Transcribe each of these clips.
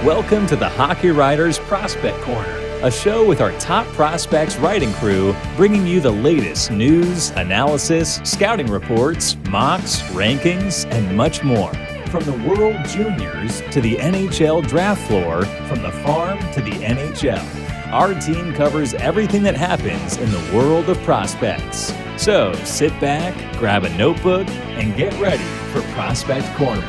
Welcome to the Hockey Writers Prospect Corner, a show with our top prospects writing crew, bringing you the latest news, analysis, scouting reports, mocks, rankings, and much more. From the World Juniors to the NHL draft floor, from the farm to the NHL, our team covers everything that happens in the world of prospects. So sit back, grab a notebook, and get ready for Prospect Corner.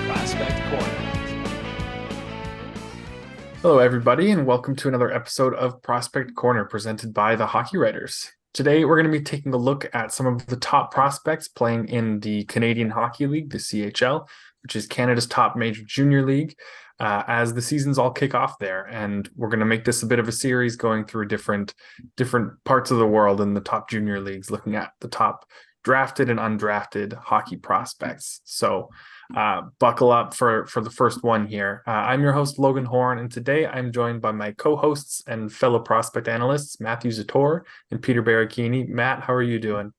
Hello, everybody, and welcome to another episode of Prospect Corner presented by the Hockey Writers. Today, we're going to be taking a look at some of the top prospects playing in the Canadian Hockey League, the CHL, which is Canada's top major junior league, as the seasons all kick off there. And we're going to make this a bit of a series going through different parts of the world in the top junior leagues, looking at the top drafted and undrafted hockey prospects. So buckle up for the first one here. I'm your host, Logan Horn, and today I'm joined by my co-hosts and fellow prospect analysts, Mathieu Zator and Peter Baracchini. Matt, how are you doing?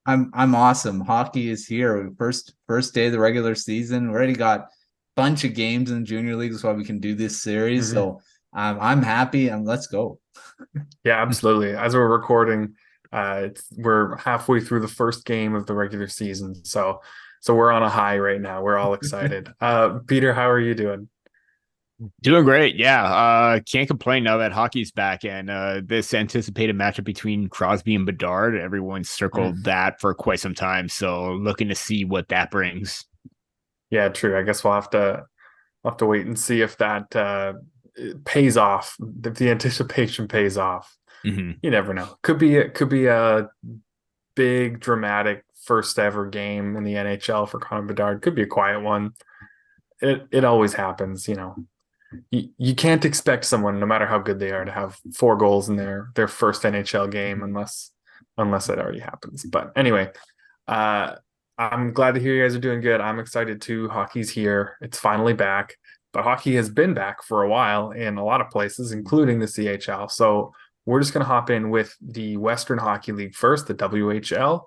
I'm awesome. Hockey is here. First day of the regular season. We already got a bunch of games in the junior league. That's why we can do this series. Mm-hmm. So I'm happy, and let's go. Yeah, absolutely. As we're recording, we're halfway through the first game of the regular season. So we're on a high right now. We're all excited. Peter, how are you doing? Doing great. Yeah. Can't complain now that hockey's back, and this anticipated matchup between Crosby and Bedard, everyone's circled that for quite some time. So looking to see what that brings. Yeah, true. I guess we'll have to wait and see if that pays off, if the anticipation pays off. Mm-hmm. You never know. Could be a big dramatic first ever game in the NHL for Conor Bedard. Could be a quiet one. It always happens, you know. You can't expect someone, no matter how good they are, to have 4 goals in their first NHL game unless it already happens. But anyway, I'm glad to hear you guys are doing good. I'm excited too. Hockey's here. It's finally back. But hockey has been back for a while in a lot of places, including the CHL. So we're just going to hop in with the Western Hockey League first, the WHL.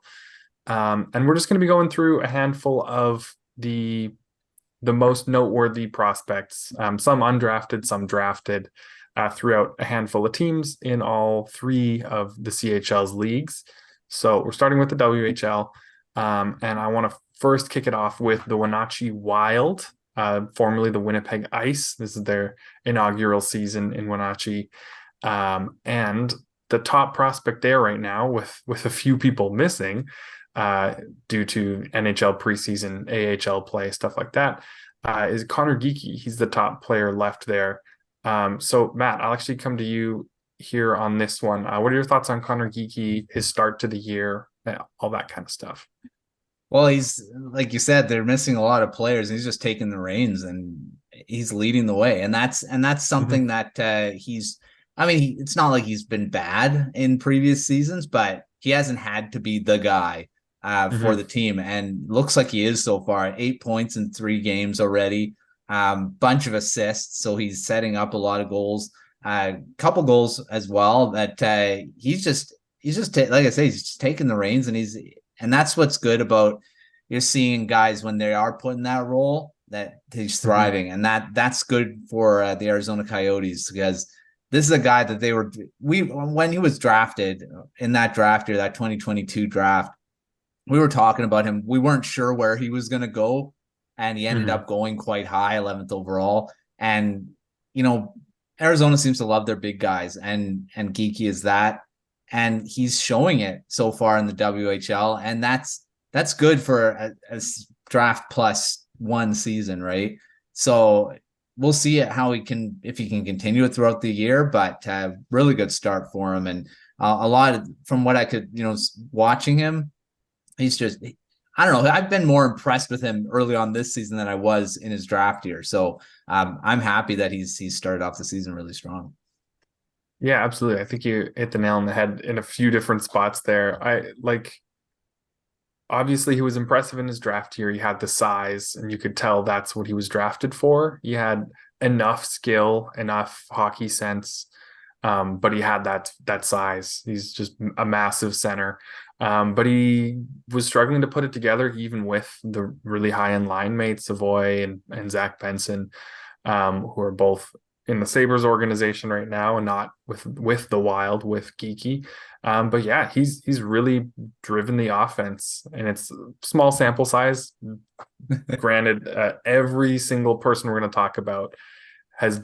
And we're just going to be going through a handful of the most noteworthy prospects, some undrafted, some drafted, throughout a handful of teams in all 3 of the CHL's leagues. So we're starting with the WHL, and I want to first kick it off with the Wenatchee Wild, formerly the Winnipeg Ice. This is their inaugural season in Wenatchee, and the top prospect there right now, with a few people missing, due to NHL preseason, AHL play, stuff like that, is Conor Geekie. He's the top player left there. So Matt, I'll actually come to you here on this one. What are your thoughts on Conor Geekie, his start to the year, all that kind of stuff? Well, he's, like you said, they're missing a lot of players, and he's just taking the reins and he's leading the way. And that's something that it's not like he's been bad in previous seasons, but he hasn't had to be the guy for the team, and looks like he is so far. 8 points in 3 games already, bunch of assists, so he's setting up a lot of goals, couple goals as well. That he's just like I say, he's just taking the reins, and that's what's good about you're seeing guys when they are put in that role, that he's thriving, and that's good for the Arizona Coyotes, because this is a guy that when he was drafted in that draft year, that 2022 draft. We were talking about him. We weren't sure where he was going to go, and he ended up going quite high, 11th overall. And, you know, Arizona seems to love their big guys, and Geekie is that. And he's showing it so far in the WHL, and that's good for a draft plus 1 season, right? So we'll see if he can continue it throughout the year, but really good start for him. And a lot from what I could, watching him, he's just, I don't know. I've been more impressed with him early on this season than I was in his draft year. So I'm happy that he's started off the season really strong. Yeah, absolutely. I think you hit the nail on the head in a few different spots there. Obviously he was impressive in his draft year. He had the size, and you could tell that's what he was drafted for. He had enough skill, enough hockey sense, but he had that size. He's just a massive center. But he was struggling to put it together, even with the really high-end line mates, Savoy and Zach Benson. who are both in the Sabres organization right now and not with the Wild, with Geekie. But yeah, he's really driven the offense, and it's small sample size. Granted, every single person we're going to talk about has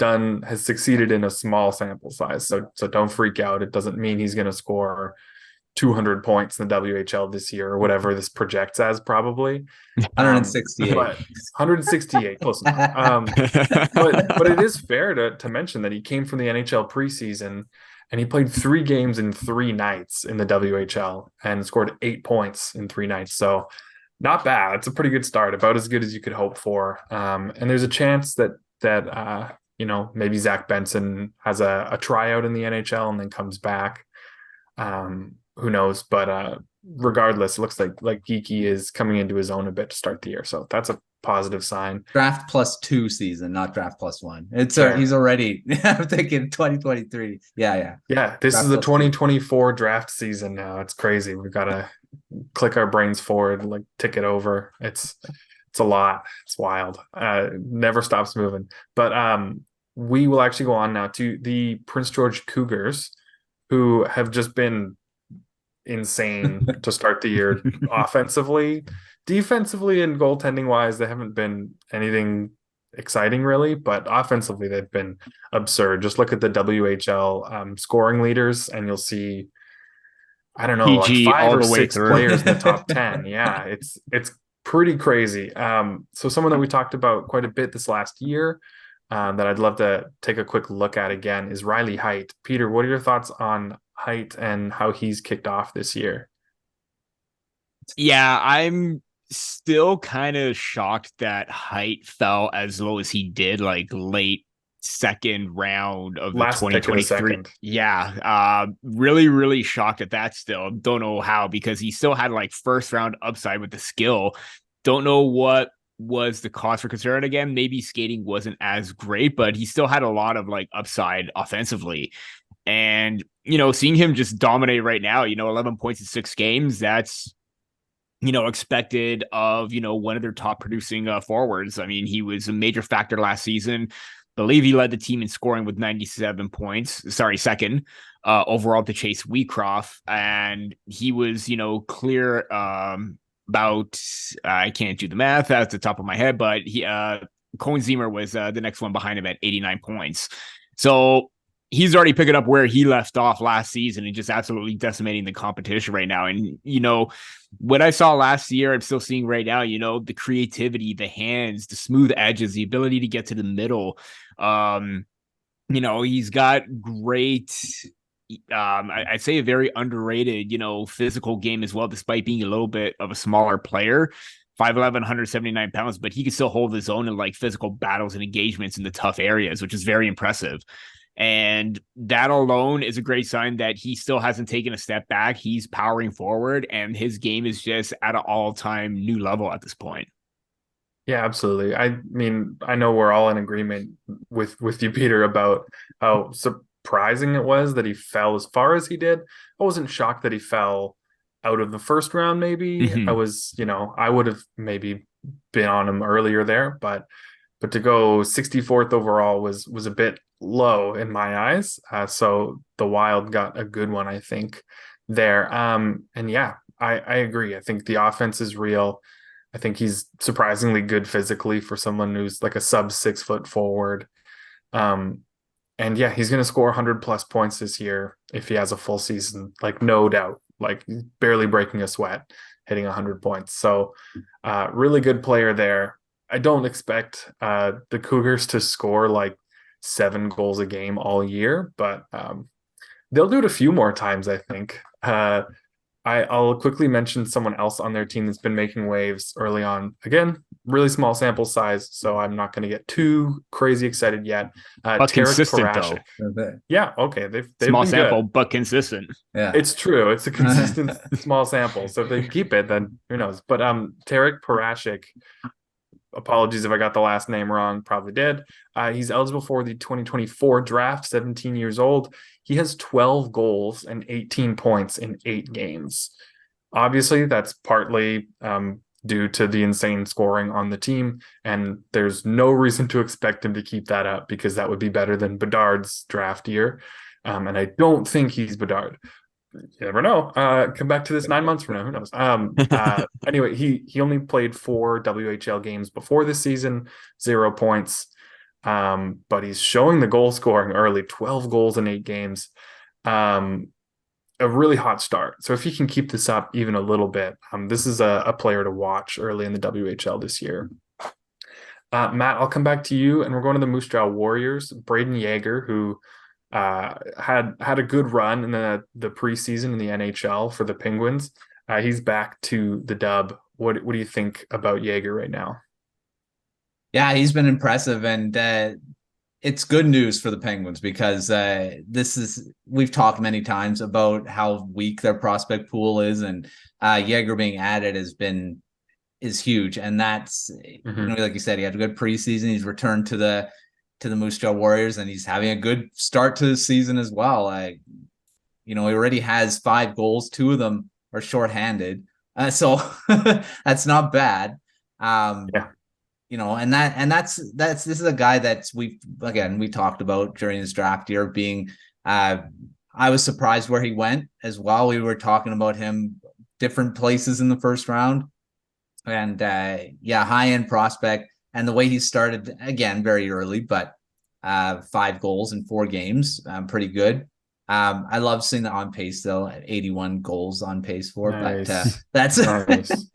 succeeded in a small sample size. So don't freak out. It doesn't mean he's going to score 200 points in the WHL this year or whatever this projects as, probably 168. But 168, close enough. But it is fair to mention that he came from the NHL preseason, and he played 3 games in 3 nights in the WHL and scored 8 points in 3 nights. So not bad. It's a pretty good start, about as good as you could hope for. And there's a chance that maybe Zach Benson has a tryout in the NHL and then comes back. Who knows? But regardless, it looks like Geekie is coming into his own a bit to start the year. So that's a positive sign. Draft +2 season, not draft +1. He's already, I'm thinking 2023. Yeah. This draft is the 2024 draft season now. It's crazy. We've got to click our brains forward, like tick it over. It's a lot. It's wild. Never stops moving. But we will actually go on now to the Prince George Cougars, who have just been insane to start the year offensively. Defensively and goaltending wise, they haven't been anything exciting really, but offensively they've been absurd. Just look at the WHL scoring leaders and you'll see, I don't know, PG, like 5 or 6 through. players in the top 10. Yeah, it's pretty crazy. So someone that we talked about quite a bit this last year, that I'd love to take a quick look at again, is Riley Heidt. Peter, what are your thoughts on Heidt and how he's kicked off this year? Yeah, I'm still kind of shocked that Heidt fell as low as he did, like late second round of the 2023. Yeah, really, really shocked at that still. Don't know how, because he still had like first round upside with the skill. Don't know what was the cause for concern again. Maybe skating wasn't as great, but he still had a lot of like upside offensively. And, seeing him just dominate right now, 11 points in 6 games, that's, expected of, one of their top producing forwards. I mean, he was a major factor last season. I believe he led the team in scoring with 97 points. Second overall to Chase Wheatcroft. And he was, clear about, I can't do the math at the top of my head, but Cohen Zimmer was the next one behind him at 89 points. So he's already picking up where he left off last season and just absolutely decimating the competition right now. And, what I saw last year, I'm still seeing right now, the creativity, the hands, the smooth edges, the ability to get to the middle. He's got great, I'd say a very underrated, physical game as well, despite being a little bit of a smaller player. 5'11", 179 pounds, but he can still hold his own in like physical battles and engagements in the tough areas, which is very impressive. And that alone is a great sign that he still hasn't taken a step back. He's powering forward, and his game is just at an all-time new level at this point. Yeah, absolutely. I mean, I know we're all in agreement with you, Peter, about how surprising it was that he fell as far as he did. I wasn't shocked that he fell out of the first round, maybe. Mm-hmm. I was, I would have maybe been on him earlier there, but to go 64th overall was a bit low in my eyes. So the Wild got a good one, I think, there. And yeah, I agree. I think the offense is real. I think he's surprisingly good physically for someone who's like a sub 6 foot forward. And yeah, he's going to score 100 plus points this year if he has a full season, like no doubt, like barely breaking a sweat, hitting 100 points. So really good player there. I don't expect the Cougars to score like 7 goals a game all year, but they'll do it a few more times, I think. I'll quickly mention someone else on their team that's been making waves early on. Again, really small sample size, so I'm not going to get too crazy excited yet. But Terik consistent, Parascak. Though. Yeah, okay. They've small been sample, good. but consistent. Yeah, it's true. It's a consistent small sample. So if they keep it, then who knows? But Terik Parascak, apologies if I got the last name wrong, probably did. He's eligible for the 2024 draft, 17 years old. He has 12 goals and 18 points in 8 games. Obviously, that's partly due to the insane scoring on the team. And there's no reason to expect him to keep that up, because that would be better than Bedard's draft year. And I don't think he's Bedard. You never know. Come back to this 9 months from now. Who knows? Anyway, he only played 4 WHL games before this season, 0 points. But he's showing the goal scoring early, 12 goals in 8 games. A really hot start. So if he can keep this up even a little bit, this is a player to watch early in the WHL this year. Matt, I'll come back to you, and we're going to the Moose Jaw Warriors. Brayden Yager, who had a good run in the preseason in the NHL for the Penguins. He's back to the Dub. What do you think about Yager right now? Yeah, he's been impressive, and it's good news for the Penguins, because we've talked many times about how weak their prospect pool is, and Yager being added is huge. And that's, like you said, he had a good preseason. He's returned to the Moose Jaw Warriors, and he's having a good start to the season as well. He already has 5 goals. 2 of them are shorthanded. So that's not bad. Yeah. This is a guy that we talked about during his draft year being, I was surprised where he went as well. We were talking about him different places in the first round, and high-end prospect. And the way he started, again, very early, but 5 goals in 4 games, pretty good. I love seeing the on pace though, at 81 goals on pace for, nice. But that's nice.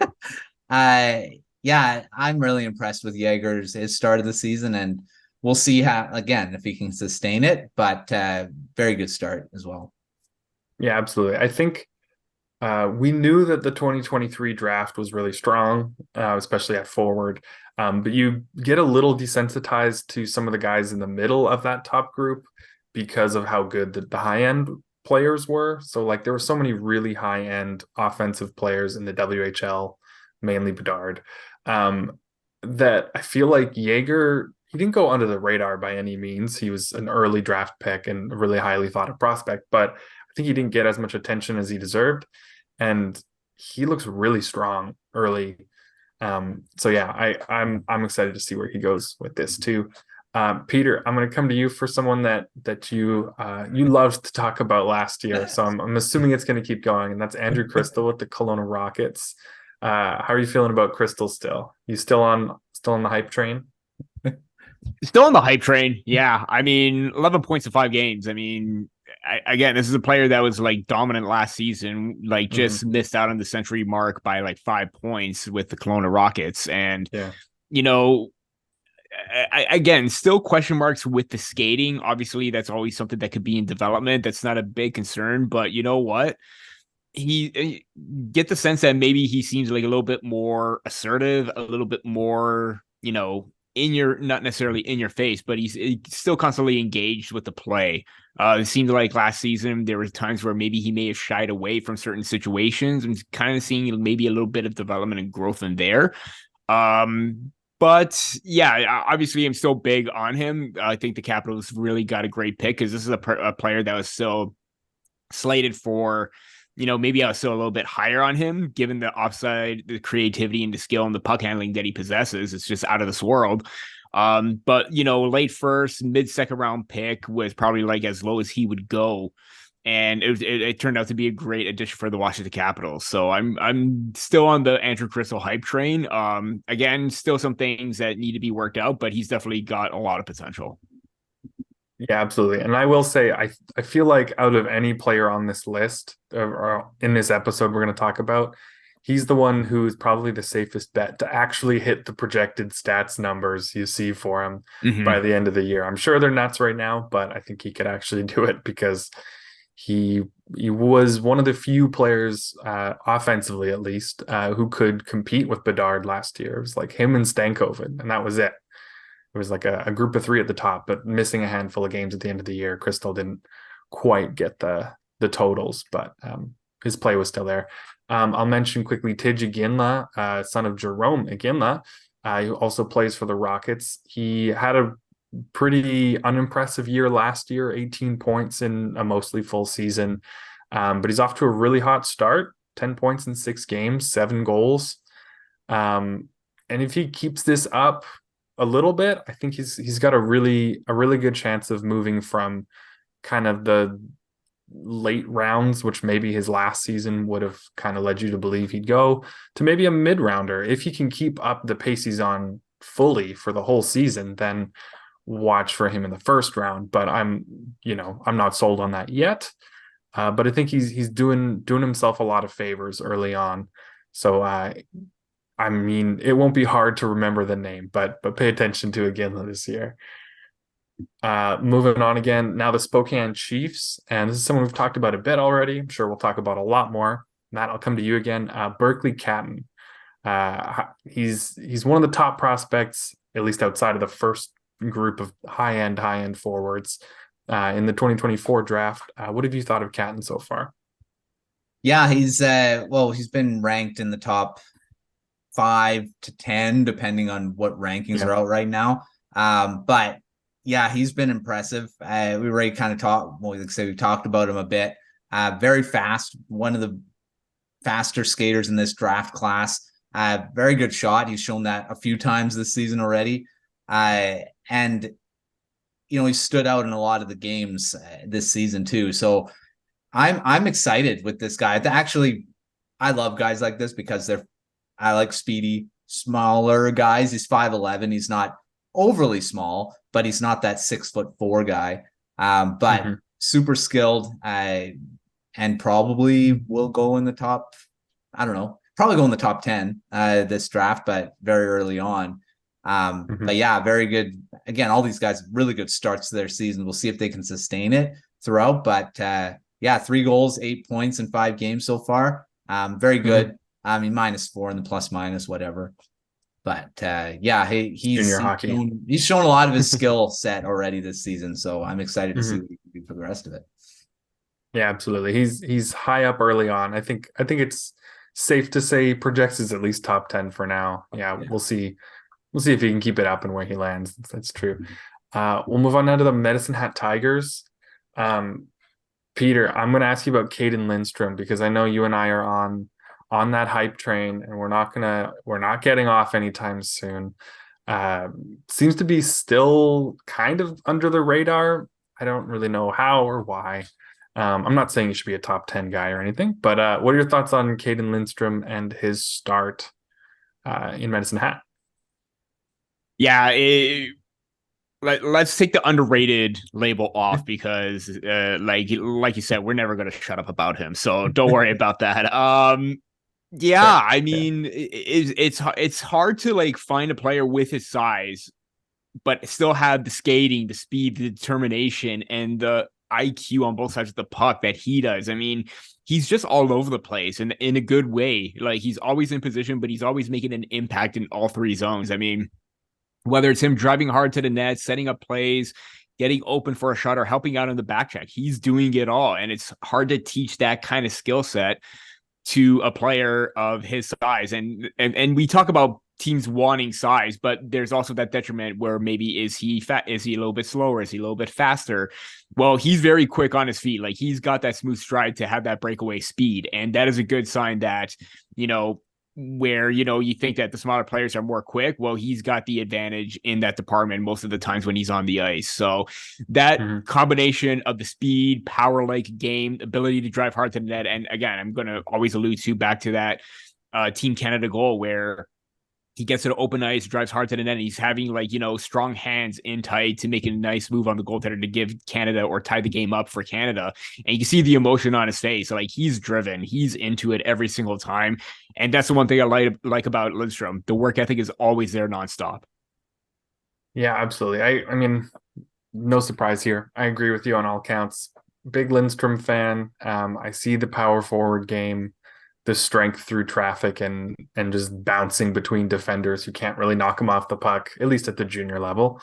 Yeah, I'm really impressed with his start of the season, and we'll see if he can sustain it, but very good start as well. Yeah, absolutely. I think we knew that the 2023 draft was really strong, especially at forward. But you get a little desensitized to some of the guys in the middle of that top group because of how good the high-end players were. So there were so many really high-end offensive players in the WHL, mainly Bedard, that I feel like Yager, he didn't go under the radar by any means. He was an early draft pick and a really highly thought of prospect, but I think he didn't get as much attention as he deserved. And he looks really strong early. So yeah, I'm excited to see where he goes with this too. Peter, I'm going to come to you for someone that you loved to talk about last year. So I'm assuming it's going to keep going, and that's Andrew Cristall with the Kelowna Rockets. How are you feeling about Cristall still? You still on the hype train? Still on the hype train. Yeah. 11 points in 5 games. Again, this is a player that was dominant last season, just missed out on the century mark by 5 points with the Kelowna Rockets. And, again, still question marks with the skating. Obviously, that's always something that could be in development. That's not a big concern, but you know what? He get the sense that maybe he seems a little bit more assertive, a little bit more, not necessarily in your face, but he's still constantly engaged with the play. It seemed like last season there were times where maybe he may have shied away from certain situations, and kind of seeing maybe a little bit of development and growth in there. But yeah, obviously I'm still big on him. I think the Capitals really got a great pick, because this is a player that was still slated for, maybe I was still a little bit higher on him, given the offside, the creativity and the skill and the puck handling that he possesses. It's just out of this world. But late first, mid-second round pick was probably as low as he would go. And it turned out to be a great addition for the Washington Capitals. So I'm still on the Andrew Cristall hype train. Again, still some things that need to be worked out, but he's definitely got a lot of potential. Yeah, absolutely. And I will say, I feel like out of any player on this list or in this episode we're going to talk about, he's the one who's probably the safest bet to actually hit the projected stats numbers you see for him by the end of the year. I'm sure they're nuts right now, but I think he could actually do it, because he was one of the few players, offensively at least, who could compete with Bedard last year. It was him and Stankoven, and that was it. It was a group of 3 at the top, but missing a handful of games at the end of the year. Cristall didn't quite get the totals, but his play was still there. I'll mention quickly Iginla, son of Jerome Iginla, who also plays for the Rockets. He had a pretty unimpressive year last year, 18 points in a mostly full season. But he's off to a really hot start, 10 points in 6 games, 7 goals. And if he keeps this up a little bit, I think he's got a really good chance of moving from kind of the late rounds, which maybe his last season would have kind of led you to believe he'd go, to maybe a mid-rounder. If he can keep up the pace he's on fully for the whole season, then watch for him in the first round. But I'm not sold on that yet. But I think he's doing himself a lot of favors early on. So I mean, it won't be hard to remember the name, but pay attention to Iginla this year. Moving on again, now the Spokane Chiefs, and this is someone we've talked about a bit already. I'm sure we'll talk about a lot more. Matt, I'll come to you again. Berkly Catton. He's one of the top prospects, at least outside of the first group of high-end forwards in the 2024 draft. What have you thought of Catton so far? Yeah, he's been ranked in the top 5 to 10, depending on what rankings are out right now. But yeah, he's been impressive. We already kind of we talked about him a bit. Very fast, one of the faster skaters in this draft class. Very good shot. He's shown that a few times this season already. And he stood out in a lot of the games this season too. So I'm excited with this guy. Actually, I love guys like this because I like speedy, smaller guys. He's 5'11". He's not overly small, but he's not that 6'4" guy. But super skilled, and probably will go in the top. I don't know, probably go in the top 10 this draft, but very early on. But yeah, very good. Again, all these guys really good starts to their season. We'll see if they can sustain it throughout. But 3 goals, 8 points in 5 games so far. Very good. I mean, -4 in the plus whatever. But he's shown a lot of his skill set already this season. So I'm excited to see what he can do for the rest of it. Yeah, absolutely. He's high up early on. I think it's safe to say he projects as at least top 10 for now. Yeah. We'll see. We'll see if he can keep it up and where he lands. That's true. We'll move on now to the Medicine Hat Tigers. Peter, I'm going to ask you about Cayden Lindstrom, because I know you and I are on that hype train, and we're not getting off anytime soon. Seems to be still kind of under the radar. I don't really know how or why. I'm not saying he should be a top 10 guy or anything, but what are your thoughts on Cayden Lindstrom and his start in Medicine Hat? Yeah, let's take the underrated label off, because like you said, we're never going to shut up about him, so don't worry about that. I mean, it's hard to find a player with his size but still have the skating, the speed, the determination, and the IQ on both sides of the puck that he does. I mean, he's just all over the place, and in a good way. He's always in position, but he's always making an impact in all 3 zones. I mean, whether it's him driving hard to the net, setting up plays, getting open for a shot, or helping out in the back check, he's doing it all. And it's hard to teach that kind of skill set to a player of his size. And we talk about teams wanting size, but there's also that detriment where maybe is he fat? Is he a little bit slower? Is he a little bit faster? Well, he's very quick on his feet. He's got that smooth stride to have that breakaway speed. And that is a good sign that, where, you think that the smaller players are more quick. Well, he's got the advantage in that department most of the times when he's on the ice. So that combination of the speed, power-like game, ability to drive hard to the net. And again, I'm going to always allude back to that Team Canada goal where he gets to the open ice, drives hard to the net, and he's having strong hands in tight to make a nice move on the goaltender to give Canada or tie the game up for Canada. And you can see the emotion on his face. He's driven, he's into it every single time. And that's the one thing I like about Lindstrom. The work ethic is always there nonstop. Yeah, absolutely. I mean, no surprise here. I agree with you on all counts. Big Lindstrom fan. I see the power forward game, the strength through traffic, and just bouncing between defenders who can't really knock him off the puck, at least at the junior level.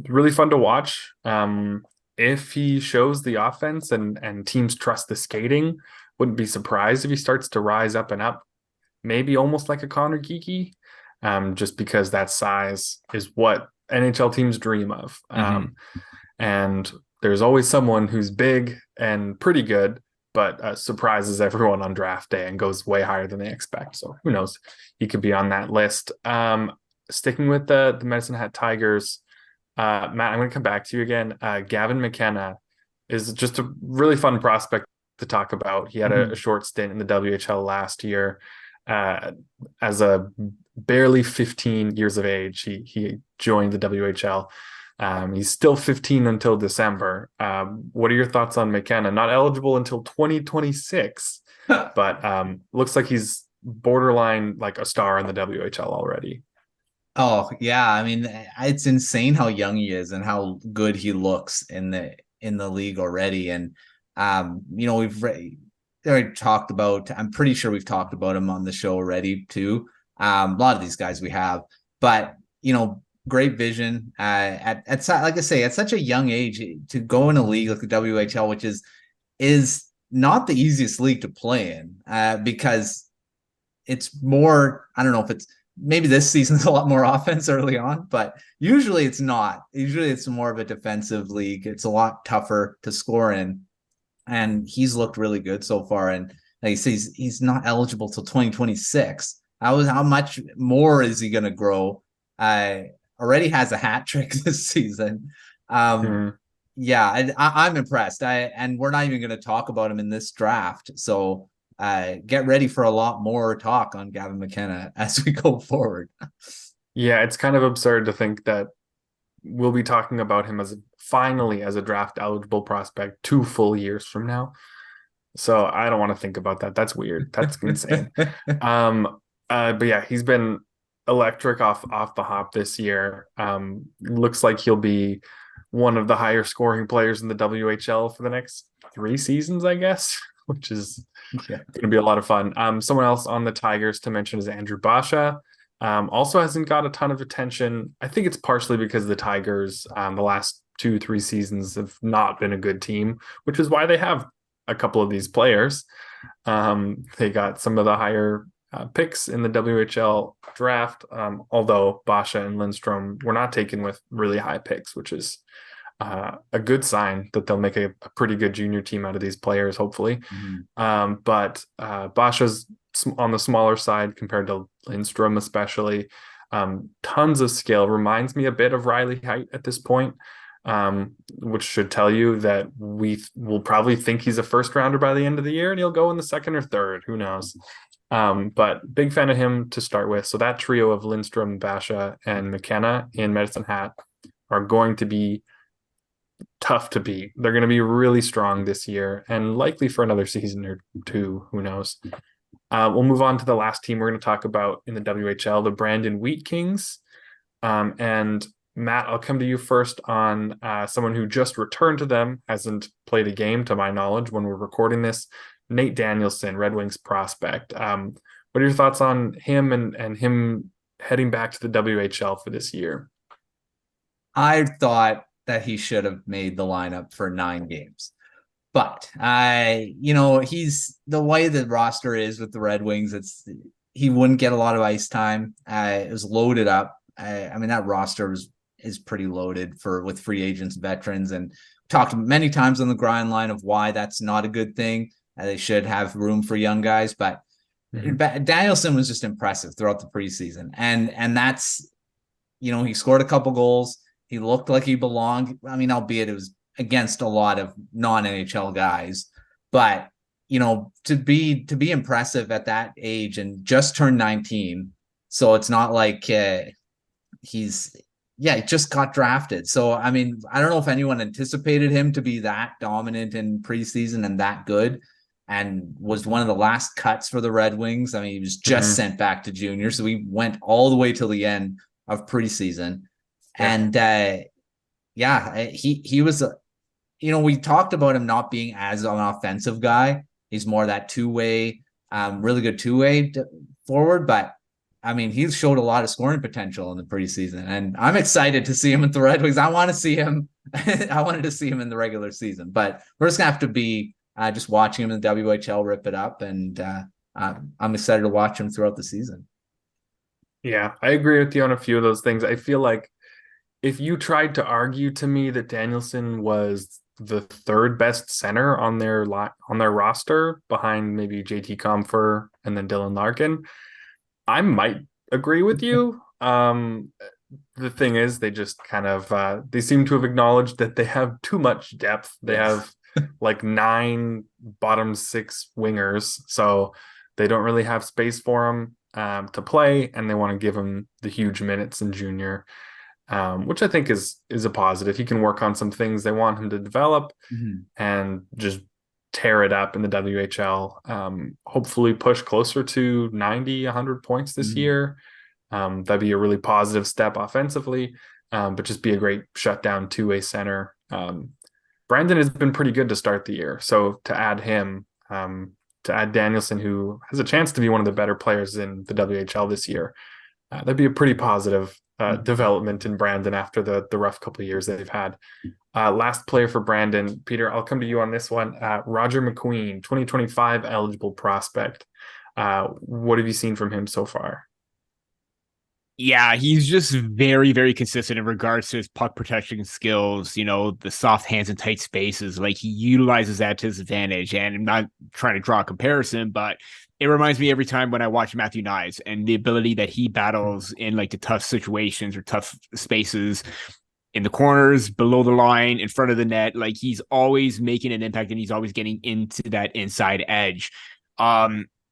Really fun to watch. If he shows the offense and teams trust the skating, wouldn't be surprised if he starts to rise up and up, maybe almost like a Conor Geekie, just because that size is what NHL teams dream of. And there's always someone who's big and pretty good but surprises everyone on draft day and goes way higher than they expect. So who knows? He could be on that list. Sticking with the Medicine Hat Tigers, Matt, I'm going to come back to you again. Gavin McKenna is just a really fun prospect to talk about. He had a short stint in the WHL last year. As a barely 15 years of age, he joined the WHL. He's still 15 until December. What are your thoughts on McKenna? Not eligible until 2026, but looks like he's borderline like a star in the WHL already. Oh yeah, I mean, it's insane how young he is and how good he looks in the league already. And we've already talked about. I'm pretty sure we've talked about him on the show already too. A lot of these guys we have, but great vision. At like I say, at such a young age to go in a league like the WHL, which is not the easiest league to play in, because it's more. I don't know if it's. Maybe this season's a lot more offense early on, but usually it's not. Usually it's more of a defensive league. It's a lot tougher to score in, and he's looked really good so far. And like he says, he's not eligible till 2026. How much more is he going to grow? Already has a hat trick this season. Yeah, I'm impressed. And we're not even going to talk about him in this draft. So get ready for a lot more talk on Gavin McKenna as we go forward. Yeah, it's kind of absurd to think that we'll be talking about him finally as a draft eligible prospect 2 full years from now. So I don't want to think about that. That's weird. That's insane. But yeah, he's been electric off the hop this year. Looks like he'll be one of the higher scoring players in the WHL for the next 3 seasons, I guess, which is going to be a lot of fun. Someone else on the Tigers to mention is Andrew Basha. Also hasn't got a ton of attention. I think it's partially because the Tigers, the last 2-3 seasons have not been a good team, which is why they have a couple of these players. They got some of the higher picks in the WHL draft, although Basha and Lindstrom were not taken with really high picks, which is a good sign that they'll make a pretty good junior team out of these players, hopefully. But Basha's on the smaller side compared to Lindstrom, especially. Tons of skill. Reminds me a bit of Riley Heidt at this point, which should tell you that we will probably think he's a first rounder by the end of the year, and he'll go in the second or third. Who knows? But big fan of him to start with. So that trio of Lindstrom, Basha, and McKenna in Medicine Hat are going to be tough to beat. They're going to be really strong this year and likely for another season or 2. Who knows? We'll move on to the last team we're going to talk about in the WHL, the Brandon Wheat Kings. And Matt, I'll come to you first on someone who just returned to them, hasn't played a game to my knowledge when we're recording this, Nate Danielson, Red Wings prospect. What are your thoughts on him and him heading back to the WHL for this year? I thought that he should have made the lineup for 9 games. But he's the way the roster is with the Red Wings. He wouldn't get a lot of ice time. It was loaded up. I mean, that roster is pretty loaded with free agents, veterans, and talked many times on the grind line of why that's not a good thing. They should have room for young guys, but Danielson was just impressive throughout the preseason, and that's he scored a couple goals. He looked like he belonged. I mean, albeit it was against a lot of non-NHL guys, but to be impressive at that age and just turned 19, so it's not like he just got drafted. So I mean, I don't know if anyone anticipated him to be that dominant in preseason and that good, and was one of the last cuts for the Red Wings. I mean, he was just sent back to junior, so he went all the way till the end of preseason. And he was we talked about him not being as an offensive guy. He's more that two-way, really good two-way forward. But I mean, he's showed a lot of scoring potential in the preseason, and I'm excited to see him at the Red Wings. I want to see him. I wanted to see him in the regular season, but we're just gonna have to be just watching him in the WHL rip it up, and I'm excited to watch him throughout the season. Yeah, I agree with you on a few of those things. I feel like if you tried to argue to me that Danielson was the third best center on their roster, behind maybe JT Compher and then Dylan Larkin. I might agree with you. The thing is, they just kind of they seem to have acknowledged that they have too much depth. They have like 9 bottom 6 wingers, so they don't really have space for them to play, and they want to give him the huge minutes in junior, which I think is a positive. He can work on some things they want him to develop and just tear it up in the WHL. Hopefully push closer to 90, 100 points this year. That'd be a really positive step offensively, but just be a great shutdown two-way center. Brandon has been pretty good to start the year, so to add him, to add Danielson, who has a chance to be one of the better players in the WHL this year, that'd be a pretty positive development in Brandon after the rough couple of years that they've had. Last player for Brandon, Peter, I'll come to you on this one. Roger McQueen, 2025 eligible prospect. What have you seen from him so far? Yeah, he's just very, very consistent in regards to his puck protection skills, the soft hands and tight spaces. Like, he utilizes that to his advantage. And I'm not trying to draw a comparison, but it reminds me every time when I watch Mathieu and the ability that he battles in like the tough situations or tough spaces in the corners, below the line, in front of the net. Like, he's always making an impact, and he's always getting into that inside edge.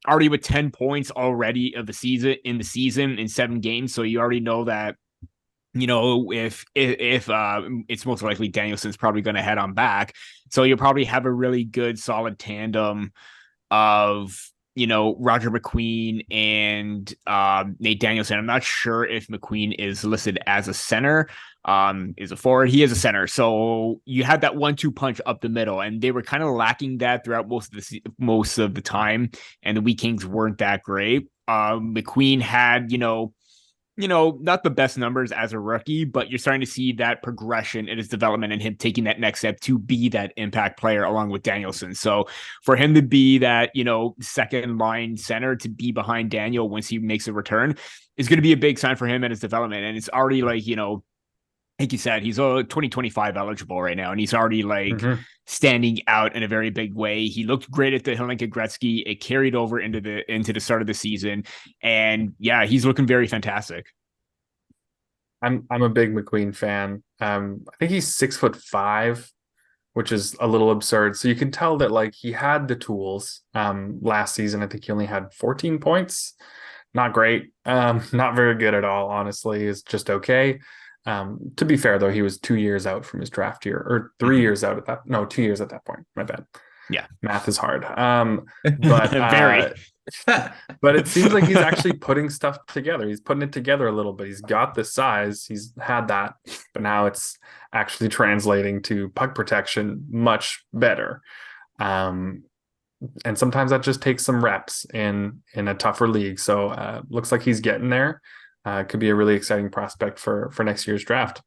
Already with 10 points already of the season in 7 games. So you already know that, if it's most likely Danielson's probably going to head on back. So you'll probably have a really good solid tandem of, Roger McQueen and Nate Danielson. I'm not sure if McQueen is listed as a center, is a forward. He is a center. So you had that 1-2 punch up the middle, and they were kind of lacking that throughout most of the time. And the Wheat Kings weren't that great. McQueen had, not the best numbers as a rookie, but you're starting to see that progression in his development and him taking that next step to be that impact player along with Danielson. So for him to be that, second line center, to be behind Daniel once he makes a return, is going to be a big sign for him and his development. And it's already like, like you said, he's 2025 eligible right now, and he's already standing out in a very big way. He looked great at the Hlinka Gretzky. It carried over into the start of the season, and yeah, he's looking very fantastic. I'm a big McQueen fan. I think he's 6'5", which is a little absurd. So you can tell that like he had the tools. Last season, I think he only had 14 points. Not great. Not very good at all. Honestly, is just okay. To be fair, though, he was 2 years out from his draft year, or 3 years out at that. No, 2 years at that point. My bad. Yeah, math is hard. But very. But it seems like he's actually putting stuff together. He's putting it together a little bit. He's got the size. He's had that, but now it's actually translating to puck protection much better. And sometimes that just takes some reps in a tougher league. So looks like he's getting there. Could be a really exciting prospect for next year's draft.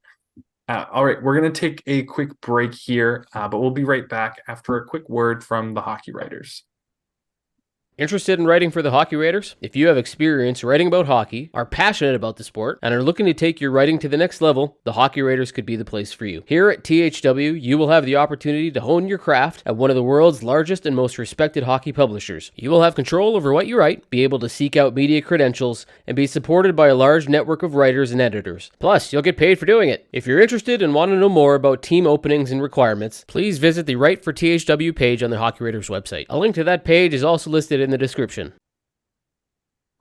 All right, we're going to take a quick break here, but we'll be right back after a quick word from the Hockey Writers. Interested in writing for the Hockey Writers? If you have experience writing about hockey, are passionate about the sport, and are looking to take your writing to the next level, the Hockey Writers could be the place for you. Here at THW, you will have the opportunity to hone your craft at one of the world's largest and most respected hockey publishers. You will have control over what you write, be able to seek out media credentials, and be supported by a large network of writers and editors. Plus, you'll get paid for doing it. If you're interested and want to know more about team openings and requirements, please visit the Write for THW page on the Hockey Writers website. A link to that page is also listed in the description.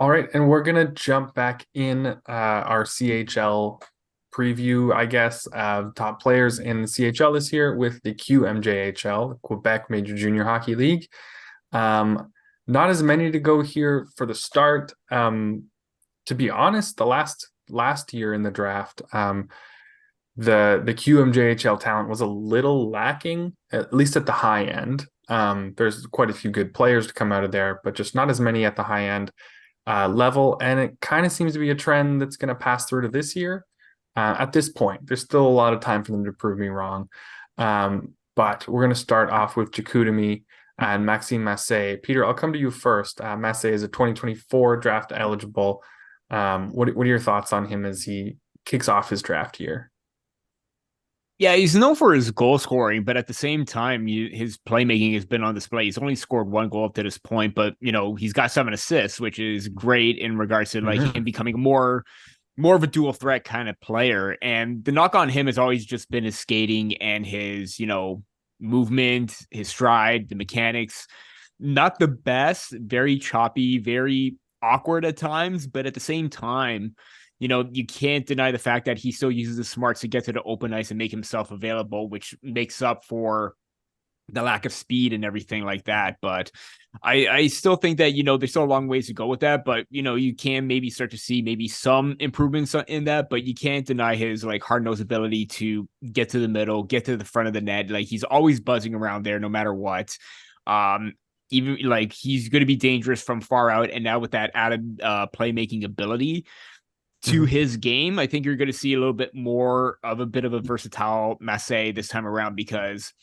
All right, and we're going to jump back in our CHL preview, I guess, top players in the CHL this year with the QMJHL, Quebec Major Junior Hockey League. Not as many to go here for the start. To be honest, the last year in the draft, the QMJHL talent was a little lacking, at least at the high end. There's quite a few good players to come out of there, but just not as many at the high end level. And it kind of seems to be a trend that's going to pass through to this year. At this point, there's still a lot of time for them to prove me wrong. But we're going to start off with Chicoutimi and Maxim Masse. Peter, I'll come to you first. Masse is a 2024 draft eligible. What are your thoughts on him as he kicks off his draft year? Yeah, he's known for his goal scoring, but at the same time, his playmaking has been on display. He's only scored 1 goal up to this point, but he's got 7 assists, which is great in regards to like him becoming more of a dual threat kind of player. And the knock on him has always just been his skating and his, movement, his stride, the mechanics. Not the best, very choppy, very awkward at times, but at the same time, you can't deny the fact that he still uses the smarts to get to the open ice and make himself available, which makes up for the lack of speed and everything like that. But I still think that, there's still a long ways to go with that. But, you can maybe start to see maybe some improvements in that, but you can't deny his like hard-nosed ability to get to the middle, get to the front of the net. Like he's always buzzing around there no matter what. Even like he's going to be dangerous from far out. And now with that added playmaking ability to his game, I think you're going to see a little bit more of a bit of a versatile Masse this time around, because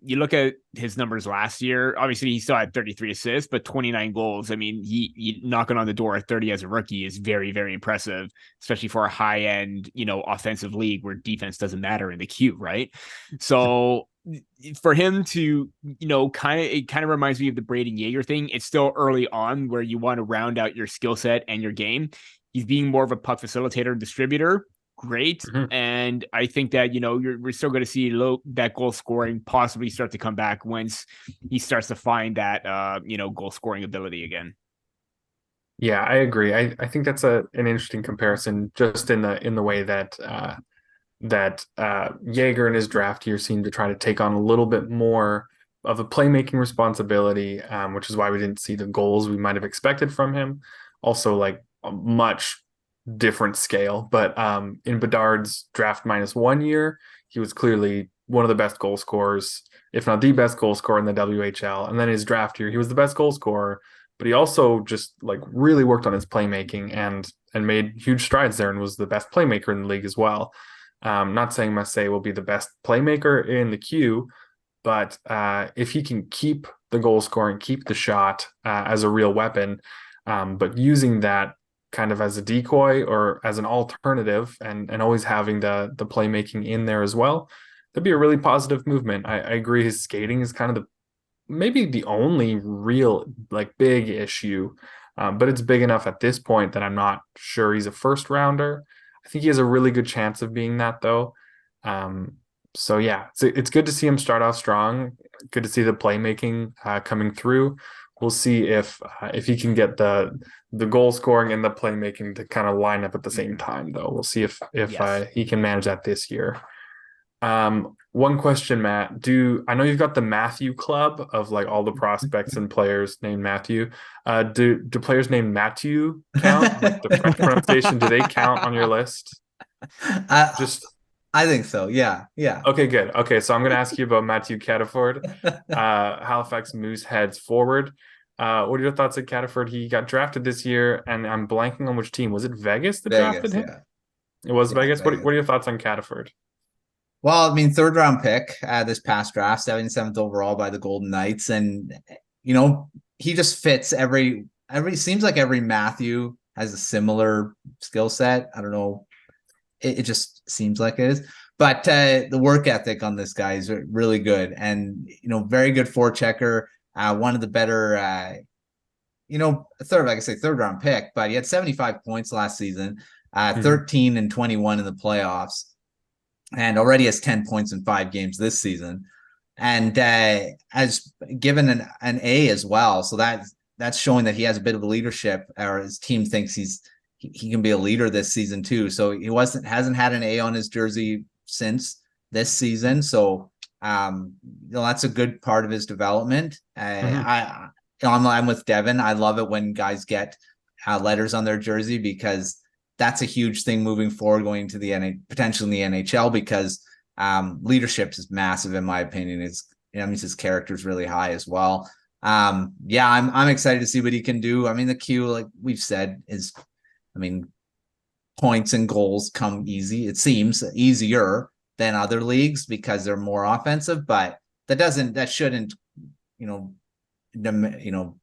you look at his numbers last year, obviously he still had 33 assists, but 29 goals. I mean, he knocking on the door at 30 as a rookie is very, very impressive, especially for a high end, offensive league where defense doesn't matter in the queue, right? So for him to, it kind of reminds me of the Brayden Yager thing. It's still early on where you want to round out your skill set and your game. He's being more of a puck facilitator and distributor. Great. And I think that, we're still going to see that goal scoring possibly start to come back once he starts to find that, goal scoring ability again. Yeah, I agree. I think that's an interesting comparison, just in the way that Yager in his draft year seemed to try to take on a little bit more of a playmaking responsibility, which is why we didn't see the goals we might have expected from him. Also, like a much different scale, but in Bedard's draft -1 year, he was clearly one of the best goal scorers, if not the best goal scorer in the WHL. And then his draft year, he was the best goal scorer, but he also just like really worked on his playmaking and made huge strides there and was the best playmaker in the league as well. Not saying Masse will be the best playmaker in the queue, but if he can keep the goal scoring, keep the shot as a real weapon, but using that kind of as a decoy or as an alternative, and always having the playmaking in there as well, that'd be a really positive movement. I agree. His skating is kind of maybe the only real like big issue, but it's big enough at this point that I'm not sure he's a first rounder. I think he has a really good chance of being that though. So yeah, it's good to see him start off strong. Good to see the playmaking coming through. We'll see if he can get the goal scoring and the playmaking to kind of line up at the same time, though. We'll see if he can manage that this year. One question, Matt. I know you've got the Mathieu club of like all the prospects and players named Mathieu. Do players named Mathieu count? Like the French pronunciation, do they count on your list? I think so. Yeah. Okay, good. Okay, so I'm going to ask you about Mathieu Cataford, Halifax Mooseheads forward. What are your thoughts on Cataford? He got drafted this year, and I'm blanking on which team. Was it Vegas that drafted him? Yeah. It was Vegas. What are your thoughts on Cataford? Well, I mean, 3rd round pick this past draft, 77th overall by the Golden Knights, and he just fits every. Seems like every Mathieu has a similar skill set. I don't know. It just seems like it is. But the work ethic on this guy is really good, and very good forechecker. One of the better, third round pick, but he had 75 points last season, 13 and 21 in the playoffs, and already has 10 points in 5 games this season, and has given an A as well. So that's showing that he has a bit of leadership, or his team thinks he can be a leader this season too. So he hasn't had an A on his jersey since this season. So that's a good part of his development. I'm with Devin. I love it when guys get letters on their jersey, because that's a huge thing moving forward, going to potentially in the NHL, because leadership is massive in my opinion. Means his character is really high as well. I'm excited to see what he can do. I mean, the Q, like we've said, points and goals come easy. It seems easier than other leagues because they're more offensive, but that shouldn't,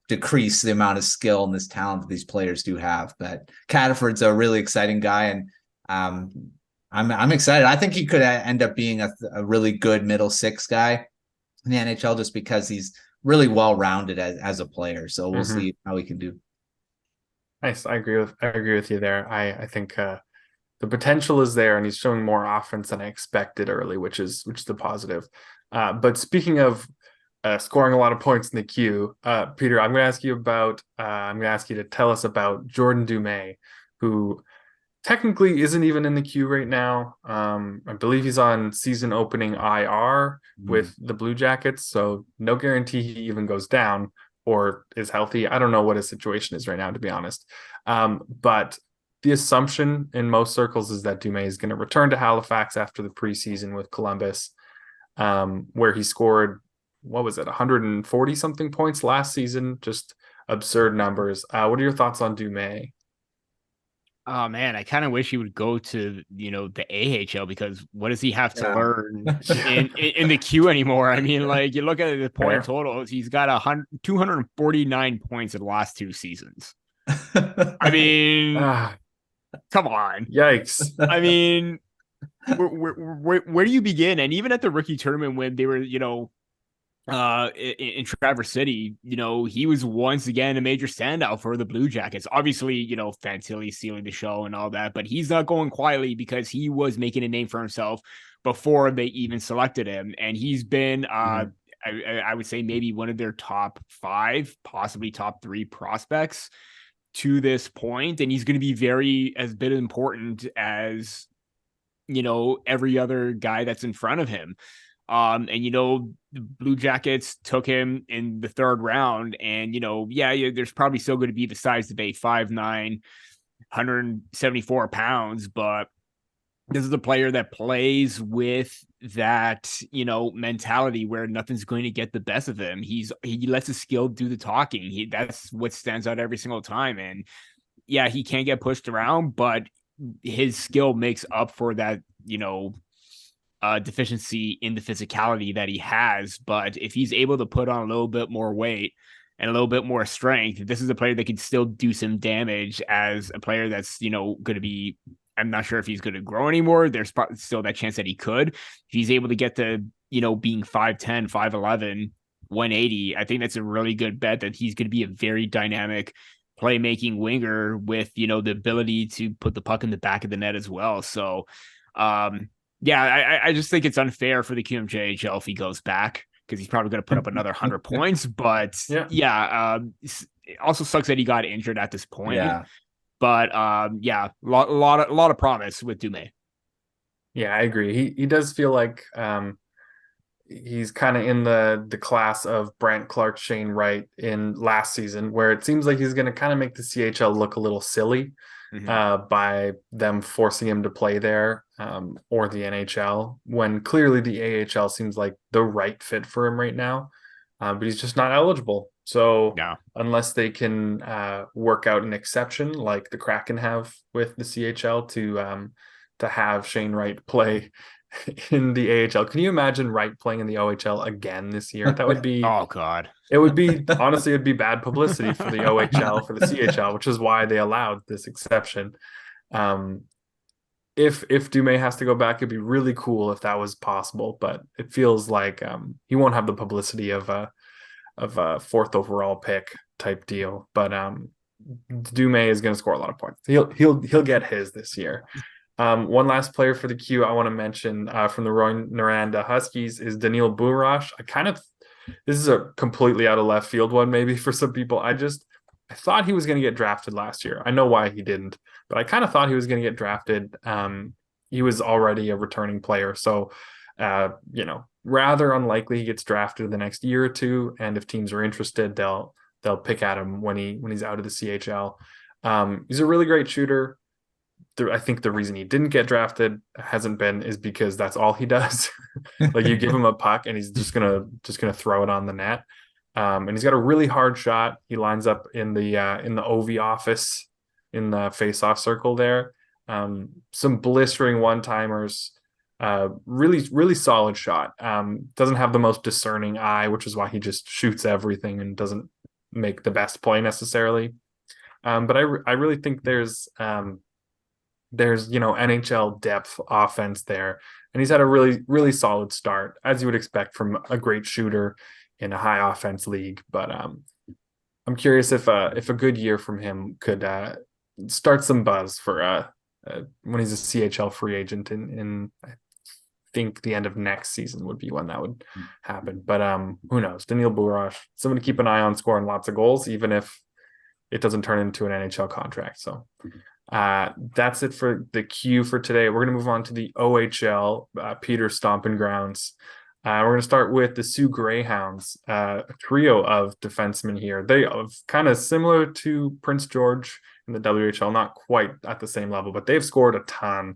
decrease the amount of skill and this talent that these players do have. But Cataford's a really exciting guy, and I'm I'm excited. I think he could end up being a really good middle six guy in the NHL just because he's really well rounded as a player. So we'll see how he can do. Nice. I agree with you there. I think the potential is there, and he's showing more offense than I expected early, which is the positive. But speaking of scoring a lot of points in the queue, Peter, I'm going to ask you to tell us about Jordan Dumais, who technically isn't even in the queue right now. I believe he's on season opening IR with the Blue Jackets, so no guarantee he even goes down or is healthy. I don't know what his situation is right now, to be honest. But the assumption in most circles is that Dumais is going to return to Halifax after the preseason with Columbus, where he scored, 140 something points last season, just absurd numbers. What are your thoughts on Dumais? Oh man, I kind of wish he would go to, the AHL, because what does he have to learn in the queue anymore? I mean, like, you look at the point totals, he's got 249 points in the last 2 seasons. I mean, come on. Yikes. I mean, where do you begin? And even at the rookie tournament when they were, in Traverse City, he was once again a major standout for the Blue Jackets. Obviously, Fantilli stealing the show and all that, but he's not going quietly because he was making a name for himself before they even selected him. And he's been, I would say, maybe one of their top 5, possibly top 3 prospects to this point. And he's going to be very as bit important as, every other guy that's in front of him. And the Blue Jackets took him in the 3rd round, and there's probably still going to be the size debate, 5'9", 174 pounds, but this is a player that plays with that, mentality where nothing's going to get the best of him. He lets his skill do the talking. That's what stands out every single time. And yeah, he can't get pushed around, but his skill makes up for that, deficiency in the physicality that he has. But if he's able to put on a little bit more weight and a little bit more strength, this is a player that can still do some damage as a player that's, going to be, I'm not sure if he's going to grow anymore. There's still that chance that he could. If he's able to get to, being 5'10", 5'11", 180, I think that's a really good bet that he's going to be a very dynamic playmaking winger with, the ability to put the puck in the back of the net as well. So, yeah, I just think it's unfair for the QMJHL if he goes back, because he's probably going to put up another 100 points. But it also sucks that he got injured at this point. Yeah. But a lot of promise with Dumais. Yeah, I agree. He does feel like he's kind of in the class of Brant Clark, Shane Wright in last season, where it seems like he's going to kind of make the CHL look a little silly by them forcing him to play there or the NHL, when clearly the AHL seems like the right fit for him right now. But he's just not eligible. So unless they can work out an exception like the Kraken have with the CHL to have Shane Wright play in the AHL. Can you imagine Wright playing in the OHL again this year? That would be oh god. It would be, honestly, it'd be bad publicity for the OHL, for the CHL, which is why they allowed this exception. If Dumais has to go back, it'd be really cool if that was possible, but it feels like he won't have the publicity of a 4th overall pick type deal. But Dumais is going to score a lot of points. He'll get his this year. One last player for the queue I want to mention from the Rouyn-Noranda Huskies is Daniil Burash. This is a completely out of left field one, maybe for some people. I thought he was going to get drafted last year. I know why he didn't, but I kind of thought he was going to get drafted. He was already a returning player, so rather unlikely he gets drafted in the next year or two. And if teams are interested, they'll pick at him when he's out of the CHL. He's a really great shooter. I think the reason he didn't get drafted is because that's all he does. Like, you give him a puck and he's just gonna throw it on the net. And he's got a really hard shot. He lines up in the OV office in the face-off circle there. Some blistering one-timers. Really, really solid shot. Doesn't have the most discerning eye, which is why he just shoots everything and doesn't make the best play necessarily. But I really think there's there's, NHL depth offense there. And he's had a really, really solid start, as you would expect from a great shooter in a high offense league. But I'm curious if a good year from him could start some buzz for when he's a CHL free agent in I think the end of next season would be when that would happen. But who knows? Daniil Burash, someone to keep an eye on, scoring lots of goals, even if it doesn't turn into an NHL contract. So that's it for the Q for today. We're going to move on to the OHL, Peter's stomping grounds. We're going to start with the Sioux Greyhounds, a trio of defensemen here. They are kind of similar to Prince George in the WHL, not quite at the same level, but they've scored a ton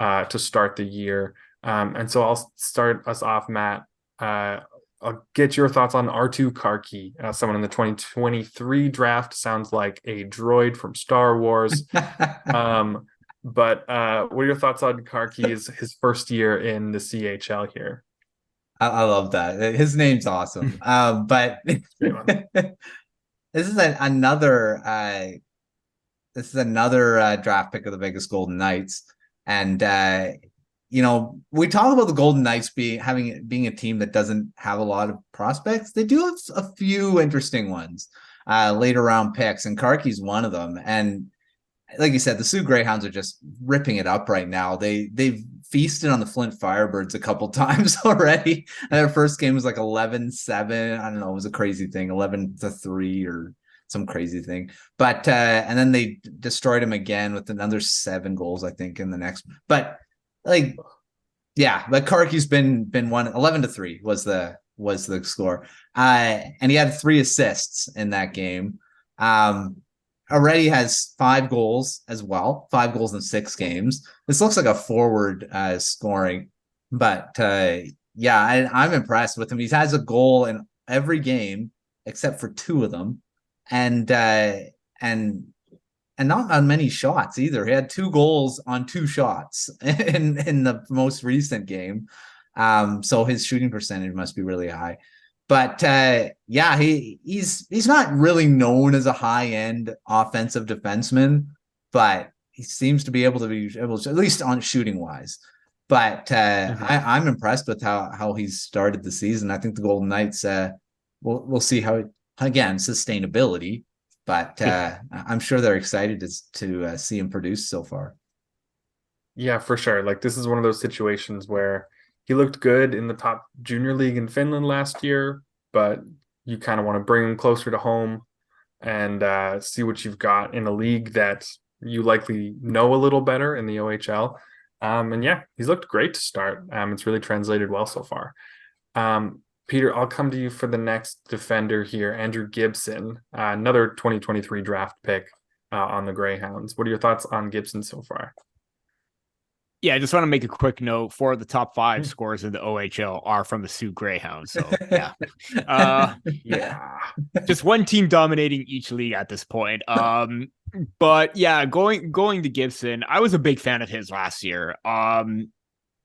to start the year. And so I'll start us off, Matt. I'll get your thoughts on R2 Karki, someone in the 2023 draft. Sounds like a droid from Star Wars. But what are your thoughts on Karki's his first year in the CHL here? I love that. His name's awesome. But this is another draft pick of the Vegas Golden Knights. And we talk about the Golden Knights being a team that doesn't have a lot of prospects. They do have a few interesting ones, later round picks, and Karki's one of them. And like you said, the Sioux Greyhounds are just ripping it up right now. They've feasted on the Flint Firebirds a couple times already. And their first game was like 11-7. I don't know, it was a crazy thing, 11-3 or some crazy thing. But and then they destroyed him again with another 7 goals, I think, in the next. But but Karki's been one. 11-3 was the score. And he had 3 assists in that game. Already has 5 goals as well, 5 goals in 6 games. This looks like a forward scoring, but I'm impressed with him. He has a goal in every game except for 2 of them, and not on many shots either. He had 2 goals on 2 shots in the most recent game. So his shooting percentage must be really high. But he's not really known as a high-end offensive defenseman, but he seems to be able to at least on shooting wise. But I'm impressed with how he's started the season. I think the Golden Knights we'll see how, again, sustainability, but I'm sure they're excited to see him produce so far. Yeah, for sure. Like, this is one of those situations where he looked good in the top junior league in Finland last year, but you kind of want to bring him closer to home and see what you've got in a league that you likely know a little better in the OHL. He's looked great to start. It's really translated well so far. Peter, I'll come to you for the next defender here, Andrew Gibson, another 2023 draft pick on the Greyhounds. What are your thoughts on Gibson so far? Yeah, I just want to make a quick note. 4 of the top 5 scores in the OHL are from the Sioux Greyhounds. So just one team dominating each league at this point. But yeah, going to Gibson, I was a big fan of his last year.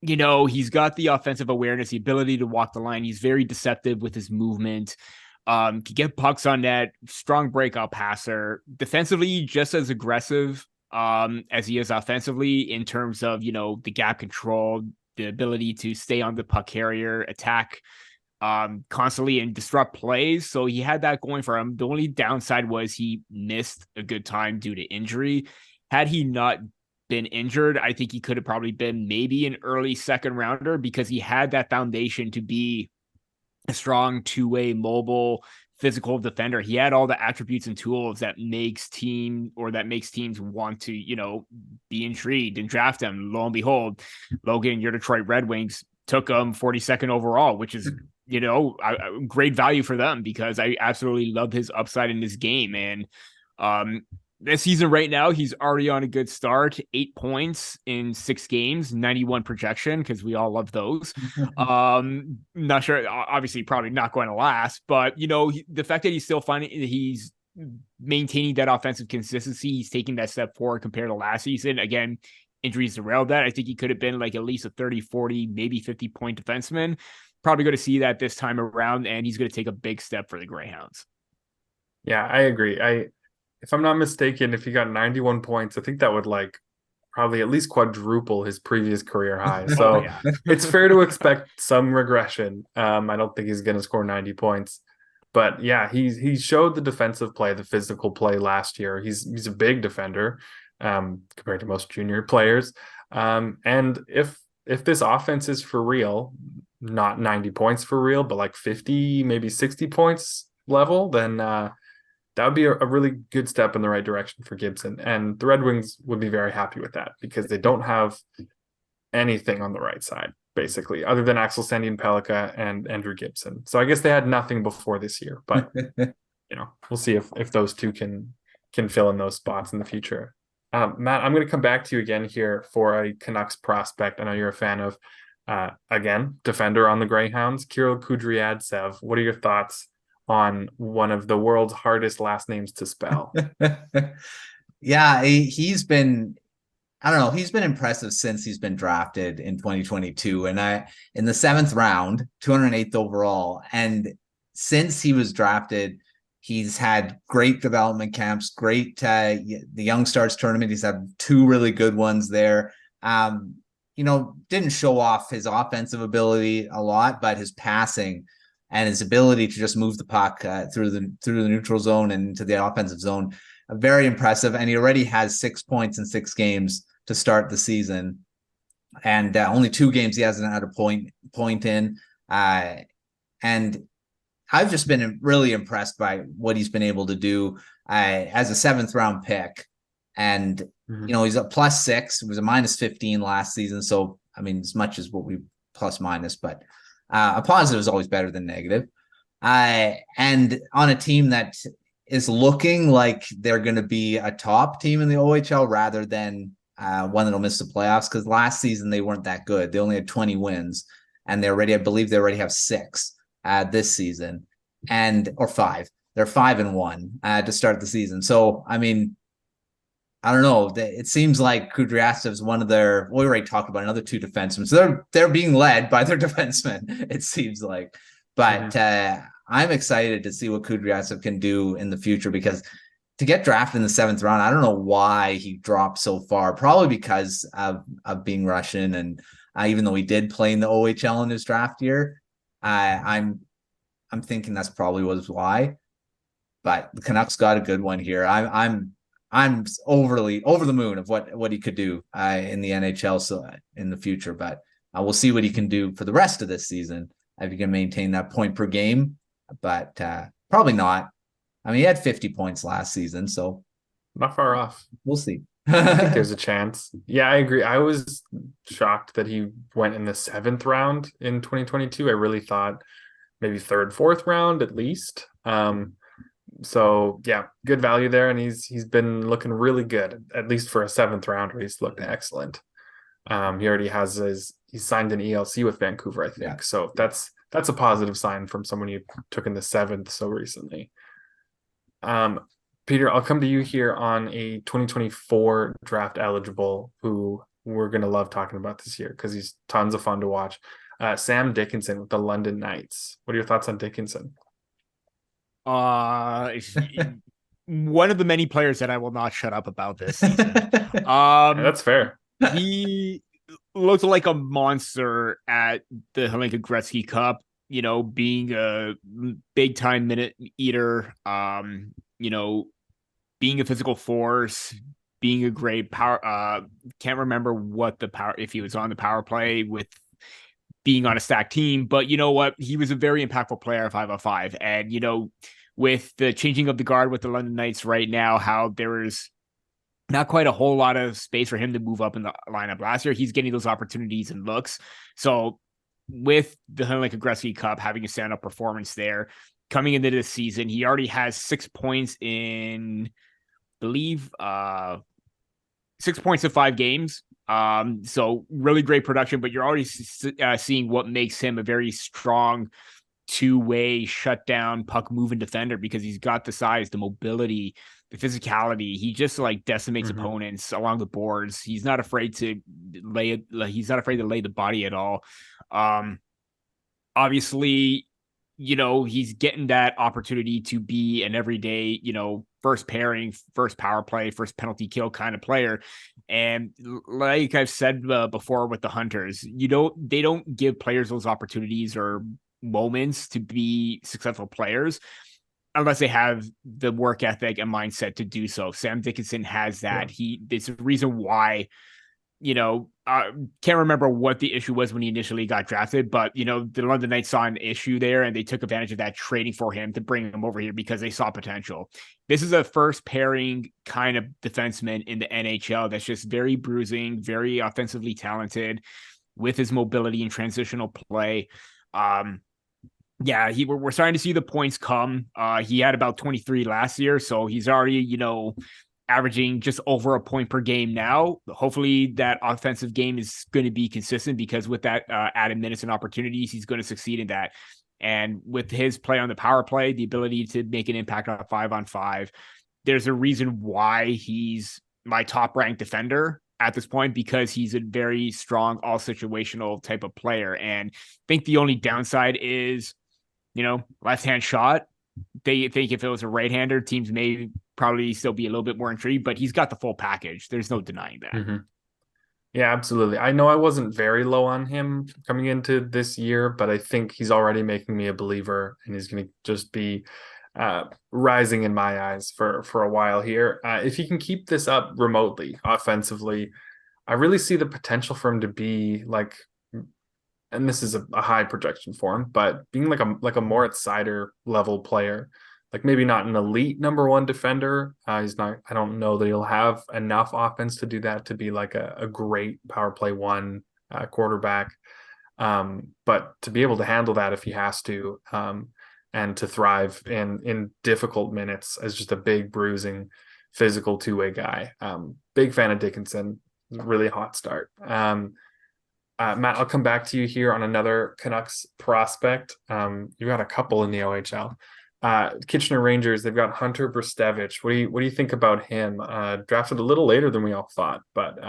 He's got the offensive awareness, the ability to walk the line. He's very deceptive with his movement. Can get pucks on net, strong breakout passer. Defensively, just as aggressive as he is offensively in terms of, the gap control, the ability to stay on the puck carrier, attack constantly and disrupt plays. So he had that going for him. The only downside was he missed a good time due to injury. Had he not been injured, I think he could have probably been maybe an early second rounder because he had that foundation to be a strong two-way mobile physical defender. He had all the attributes and tools that makes teams want to, be intrigued and draft him. Lo and behold, Logan, your Detroit Red Wings took him 42nd overall, which is, great value for them because I absolutely love his upside in this game. And this season right now, he's already on a good start, 8 points in 6 games, 91 projection, because we all love those. Not sure, obviously probably not going to last, but the fact that he's maintaining that offensive consistency, he's taking that step forward compared to last season. Again, injuries derailed that. I think he could have been like at least a 30, 40, maybe 50 point defenseman. Probably going to see that this time around, and he's going to take a big step for the Greyhounds. Yeah, I agree. If I'm not mistaken, if he got 91 points, I think that would probably at least quadruple his previous career high. So it's fair to expect some regression. I don't think he's going to score 90 points. But yeah, he showed the defensive play, the physical play last year. He's a big defender compared to most junior players. And if this offense is for real, not 90 points for real, but like 50, maybe 60 points level, then that would be a really good step in the right direction for Gibson. And the Red Wings would be very happy with that because they don't have anything on the right side, basically, other than Axel Sandin-Pellikka and Andrew Gibson. So I guess they had nothing before this year, but we'll see if those two can fill in those spots in the future. Matt, I'm going to come back to you again here for a Canucks prospect I know you're a fan of. Again, defender on the Greyhounds, Kirill Kudryavtsev. What are your thoughts on one of the world's hardest last names to spell? Yeah, he's been, I don't know, he's been impressive since he's been drafted in 2022. And in the 7th round, 208th overall. And since he was drafted, he's had great development camps, great the Young Stars tournament. He's had 2 really good ones there. Didn't show off his offensive ability a lot, but his passing and his ability to just move the puck through the neutral zone and into the offensive zone, very impressive. And he already has 6 points in 6 games to start the season, and only 2 games he hasn't had a point in. And I've just been really impressed by what he's been able to do as a 7th round pick. And he's a +6. It was a -15 last season. So I mean, as much as what we plus minus, but a positive is always better than negative. And on a team that is looking like they're going to be a top team in the OHL rather than one that'll miss the playoffs, because last season they weren't that good. They only had 20 wins, and I believe they already have 6 this season, or 5. They're 5-1 to start the season. So I mean, I don't know. It seems like Kudryavtsev's one of their. We already talked about another 2 defensemen, so they're being led by their defensemen. It seems like, but I'm excited to see what Kudryavtsev can do in the future, because to get drafted in the 7th round, I don't know why he dropped so far. Probably because of being Russian, and even though he did play in the OHL in his draft year, I'm thinking that's probably was why. But the Canucks got a good one here. I'm over the moon of what he could do in the NHL in the future, but we'll see what he can do for the rest of this season if he can maintain that point per game, but probably not. I mean, he had 50 points last season, so not far off. We'll see. I think there's a chance. Yeah, I agree. I was shocked that he went in the 7th round in 2022. I really thought maybe 3rd, 4th round at least. So yeah, good value there, and he's been looking really good, at least for a 7th rounder. He's looked excellent. He already has he signed an ELC with Vancouver, I think. Yeah. So that's a positive sign from someone you took in the 7th so recently. Peter, I'll come to you here on a 2024 draft eligible who we're gonna love talking about this year because he's tons of fun to watch. Sam Dickinson with the London Knights. What are your thoughts on Dickinson? One of the many players that I will not shut up about this season. That's fair. He looked like a monster at the Hlinka Gretzky Cup, being a big time minute eater, being a physical force, being a great power. Can't remember what the power, if he was on the power play with being on a stacked team, but you know what? He was a very impactful player 5-on-5. And, with the changing of the guard with the London Knights right now, how there is not quite a whole lot of space for him to move up in the lineup last year, he's getting those opportunities and looks. So with the Hlinka Gretzky Cup having a stand-up performance there, coming into this season, he already has 6 points in, I believe, 6 points in 5 games. So really great production, but you're already seeing what makes him a very strong 2-way shutdown puck moving defender, because he's got the size, the mobility, the physicality. He just decimates opponents along the boards. He's not afraid to lay the body at all. Obviously, he's getting that opportunity to be an everyday, first pairing, first power play, first penalty kill kind of player. And like I've said before with the Hunters, they don't give players those opportunities or moments to be successful players unless they have the work ethic and mindset to do so. Sam Dickinson has that. It's a reason why, can't remember what the issue was when he initially got drafted, but the London Knights saw an issue there and they took advantage of that, trading for him to bring him over here because they saw potential. This is a first pairing kind of defenseman in the NHL that's just very bruising, very offensively talented with his mobility and transitional play. We're starting to see the points come. He had about 23 last year, so he's already, averaging just over a point per game now. Hopefully that offensive game is going to be consistent because with that added minutes and opportunities, he's going to succeed in that. And with his play on the power play, the ability to make an impact on 5-on-5, there's a reason why he's my top ranked defender at this point, because he's a very strong, all situational type of player. And I think the only downside is, left-hand shot. They think if it was a right-hander, teams may probably still be a little bit more intrigued, but he's got the full package. There's no denying that. Mm-hmm. Yeah, absolutely. I know I wasn't very low on him coming into this year, but I think he's already making me a believer, and he's going to just be rising in my eyes for a while here. If he can keep this up remotely, offensively, I really see the potential for him to be like, and this is a high projection for him, but being like a Moritz Seider level player, like maybe not an elite number one defender. He's not. I don't know that he'll have enough offense to do that, to be like a great power play one quarterback. But to be able to handle that if he has to, and to thrive in difficult minutes as just a big bruising physical two-way guy. Big fan of Dickinson. Really hot start. Matt, I'll come back to you here on another Canucks prospect. You got a couple in the OHL. Kitchener Rangers, they've got Hunter Brstevich. What do you think about him? Drafted a little later than we all thought, but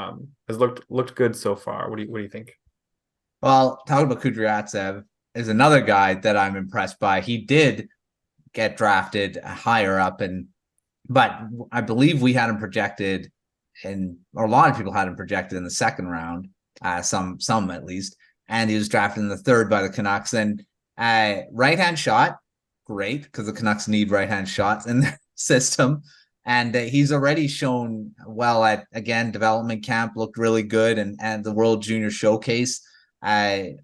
has looked good so far. What do you think? Well, talking about Kudryavtsev is another guy that I'm impressed by. He did get drafted higher up, but I believe we had him projected, or a lot of people had him projected in the second round. Some at least, and he was drafted in the third by the Canucks. And right-hand shot, great, because the Canucks need right-hand shots in their system. And he's already shown well at, again, development camp, looked really good, and the World Junior Showcase. I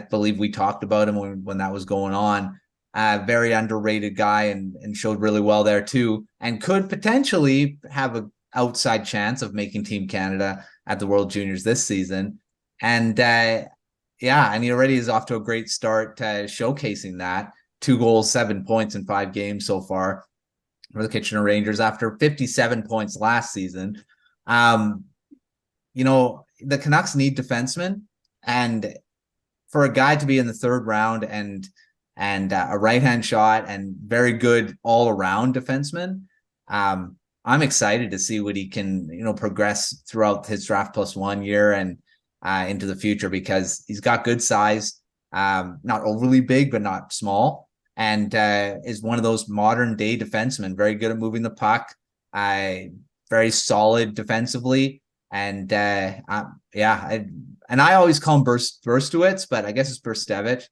believe we talked about him when that was going on. Very underrated guy, and showed really well there too, and could potentially have an outside chance of making Team Canada at the World Juniors this season. And and he already is off to a great start showcasing that. 2 goals, 7 points in 5 games so far for the Kitchener Rangers after 57 points last season. The Canucks need defensemen, and for a guy to be in the third round and a right-hand shot and very good all-around defenseman, I'm excited to see what he can, progress throughout his draft plus 1 year and into the future, because he's got good size, not overly big, but not small, and is one of those modern day defensemen, very good at moving the puck, very solid defensively. And I always call him Burstowitz, but I guess it's Brstevich.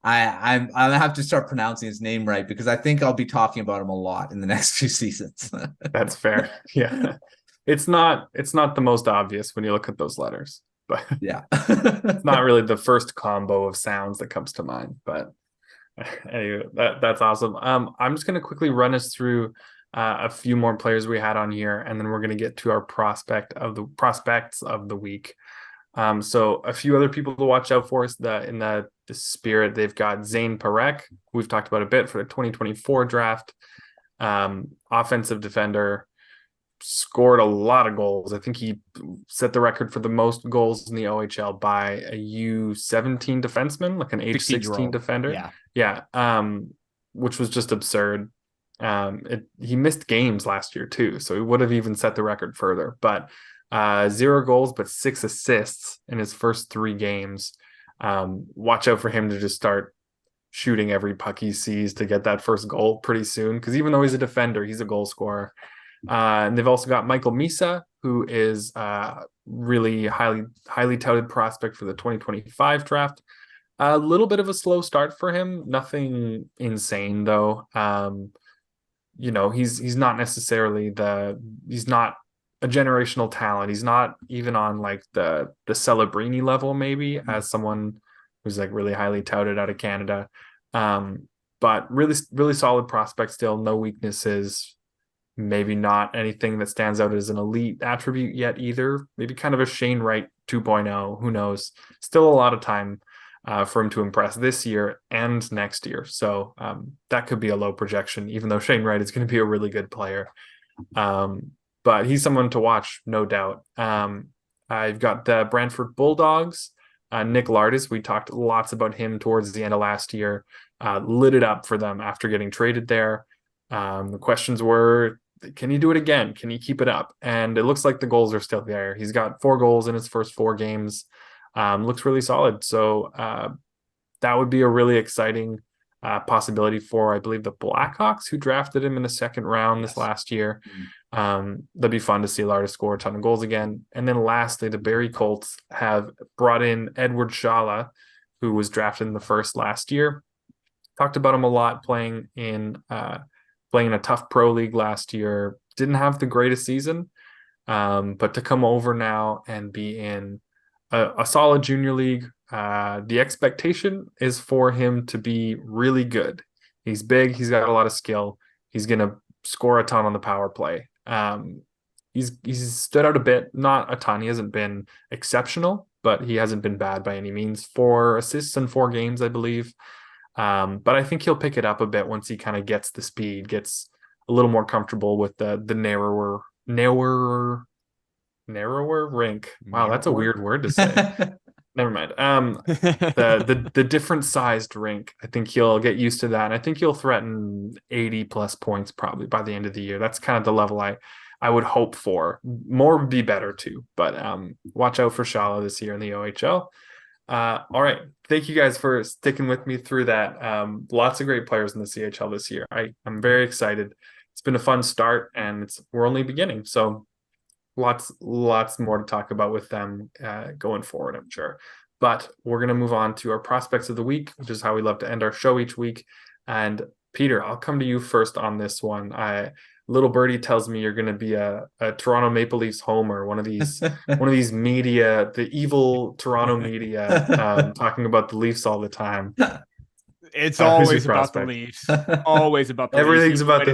I have to start pronouncing his name right, because I think I'll be talking about him a lot in the next few seasons. That's fair. Yeah. It's not the most obvious when you look at those letters, but yeah, it's not really the first combo of sounds that comes to mind, but anyway, that's awesome. I'm just going to quickly run us through a few more players we had on here, and then we're going to get to our prospects of the week. So a few other people to watch out for us in the spirit. They've got Zane Parek, who we've talked about a bit for the 2024 draft. Offensive defender, scored a lot of goals. I think he set the record for the most goals in the OHL by a U17 defenseman, like an age 16 defender. Yeah. Which was just absurd. He missed games last year too, so he would have even set the record further. But 0 goals, but 6 assists in his first 3 games. Watch out for him to just start shooting every puck he sees to get that first goal pretty soon. Because even though he's a defender, he's a goal scorer. And they've also got Michael Masse, who is really highly touted prospect for the 2025 draft. A little bit of a slow start for him. Nothing insane though. He's not necessarily he's not a generational talent. He's not even on like the Celebrini level, maybe, as someone who's like really highly touted out of Canada. But really, really solid prospect still. No weaknesses. Maybe not anything that stands out as an elite attribute yet either. Maybe kind of a Shane Wright 2.0. Who knows? Still a lot of time for him to impress this year and next year. So that could be a low projection, even though Shane Wright is going to be a really good player. But he's someone to watch, no doubt. I've got the Brantford Bulldogs. Nick Lardis, we talked lots about him towards the end of last year. Lit it up for them after getting traded there. The questions were, can he do it again? Can he keep it up? And it looks like the goals are still there. He's got 4 goals in his first 4 games. Looks really solid. So that would be a really exciting possibility for, I believe, the Blackhawks, who drafted him in the 2nd round this last year. That'd be fun to see Lardis score a ton of goals again. And then lastly, the Barrie Colts have brought in Edward Shala, who was drafted in the 1st last year. Talked about him a lot playing in a tough pro league last year. Didn't have the greatest season, but to come over now and be in a solid junior league, the expectation is for him to be really good. He's big. He's got a lot of skill. He's going to score a ton on the power play. He's stood out a bit, not a ton. He hasn't been exceptional, but he hasn't been bad by any means. 4 assists in 4 games, I believe. But I think he'll pick it up a bit once he kind of gets the speed, gets a little more comfortable with the narrower rink. Wow, that's a weird word to say. Never mind. The different sized rink. I think he'll get used to that, and I think he'll threaten 80 plus points probably by the end of the year. That's kind of the level I would hope for. More would be better too, but watch out for Shala this year in the OHL. All right. Thank you guys for sticking with me through that. Lots of great players in the CHL this year. I'm very excited. It's been a fun start, and we're only beginning. So lots more to talk about with them going forward, I'm sure. But we're going to move on to our prospects of the week, which is how we love to end our show each week. And Peter, I'll come to you first on this one. Little birdie tells me you're going to be a Toronto Maple Leafs homer, one of these media, the evil Toronto media, talking about the Leafs all the time. It's always about the Leafs. Always about the Everything's Leafs. about the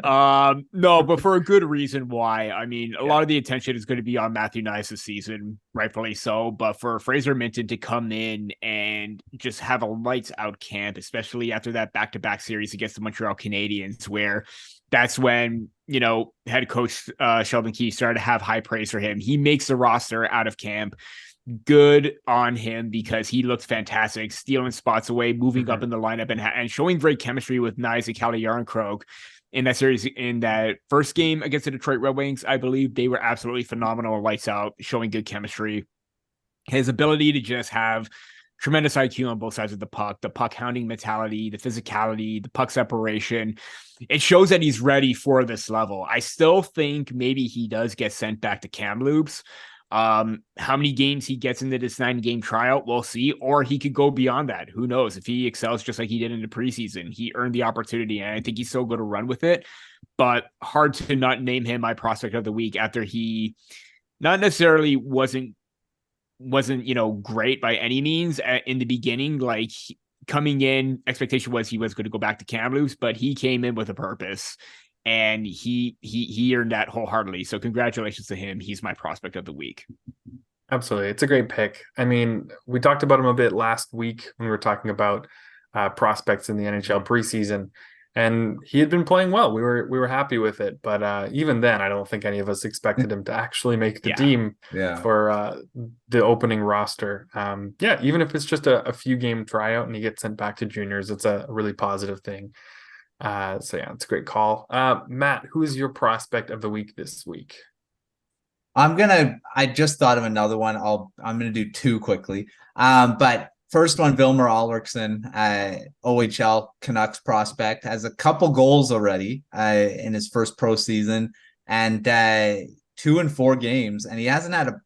Leafs. No, but for a good reason why. I mean, a lot of the attention is going to be on Matthew Nice's season, rightfully so. But for Fraser Minton to come in and just have a lights out camp, especially after that back-to-back series against the Montreal Canadiens, where that's when, head coach Sheldon Keefe started to have high praise for him. He makes the roster out of camp. Good on him, because he looked fantastic, stealing spots away, moving up in the lineup, and showing great chemistry with Nice and Calle Yarncroke in that series. In that first game against the Detroit Red Wings, I believe they were absolutely phenomenal, lights out, showing good chemistry. His ability to just have tremendous IQ on both sides of the puck hounding mentality, the physicality, the puck separation. It shows that he's ready for this level. I still think maybe he does get sent back to Kamloops. How many games he gets into this 9-game tryout, we'll see. Or he could go beyond that. Who knows? If he excels just like he did in the preseason, he earned the opportunity, and I think he's still going to run with it. But hard to not name him my prospect of the week after he not necessarily wasn't great by any means in the beginning. Like, coming in, expectation was he was going to go back to Kamloops, but he came in with a purpose. And he earned that wholeheartedly. So congratulations to him. He's my prospect of the week. Absolutely. It's a great pick. I mean, we talked about him a bit last week when we were talking about prospects in the NHL preseason, and he had been playing well. We were happy with it. But even then, I don't think any of us expected him to actually make the team for the opening roster. Even if it's just a few game tryout and he gets sent back to juniors, it's a really positive thing. It's a great call. Matt, who is your prospect of the week this week? I just thought of another one. I'm gonna do 2 quickly. But First one, Vilmer Alriksson, OHL Canucks prospect, has a couple goals already in his first pro season, and 2 in 4 games. And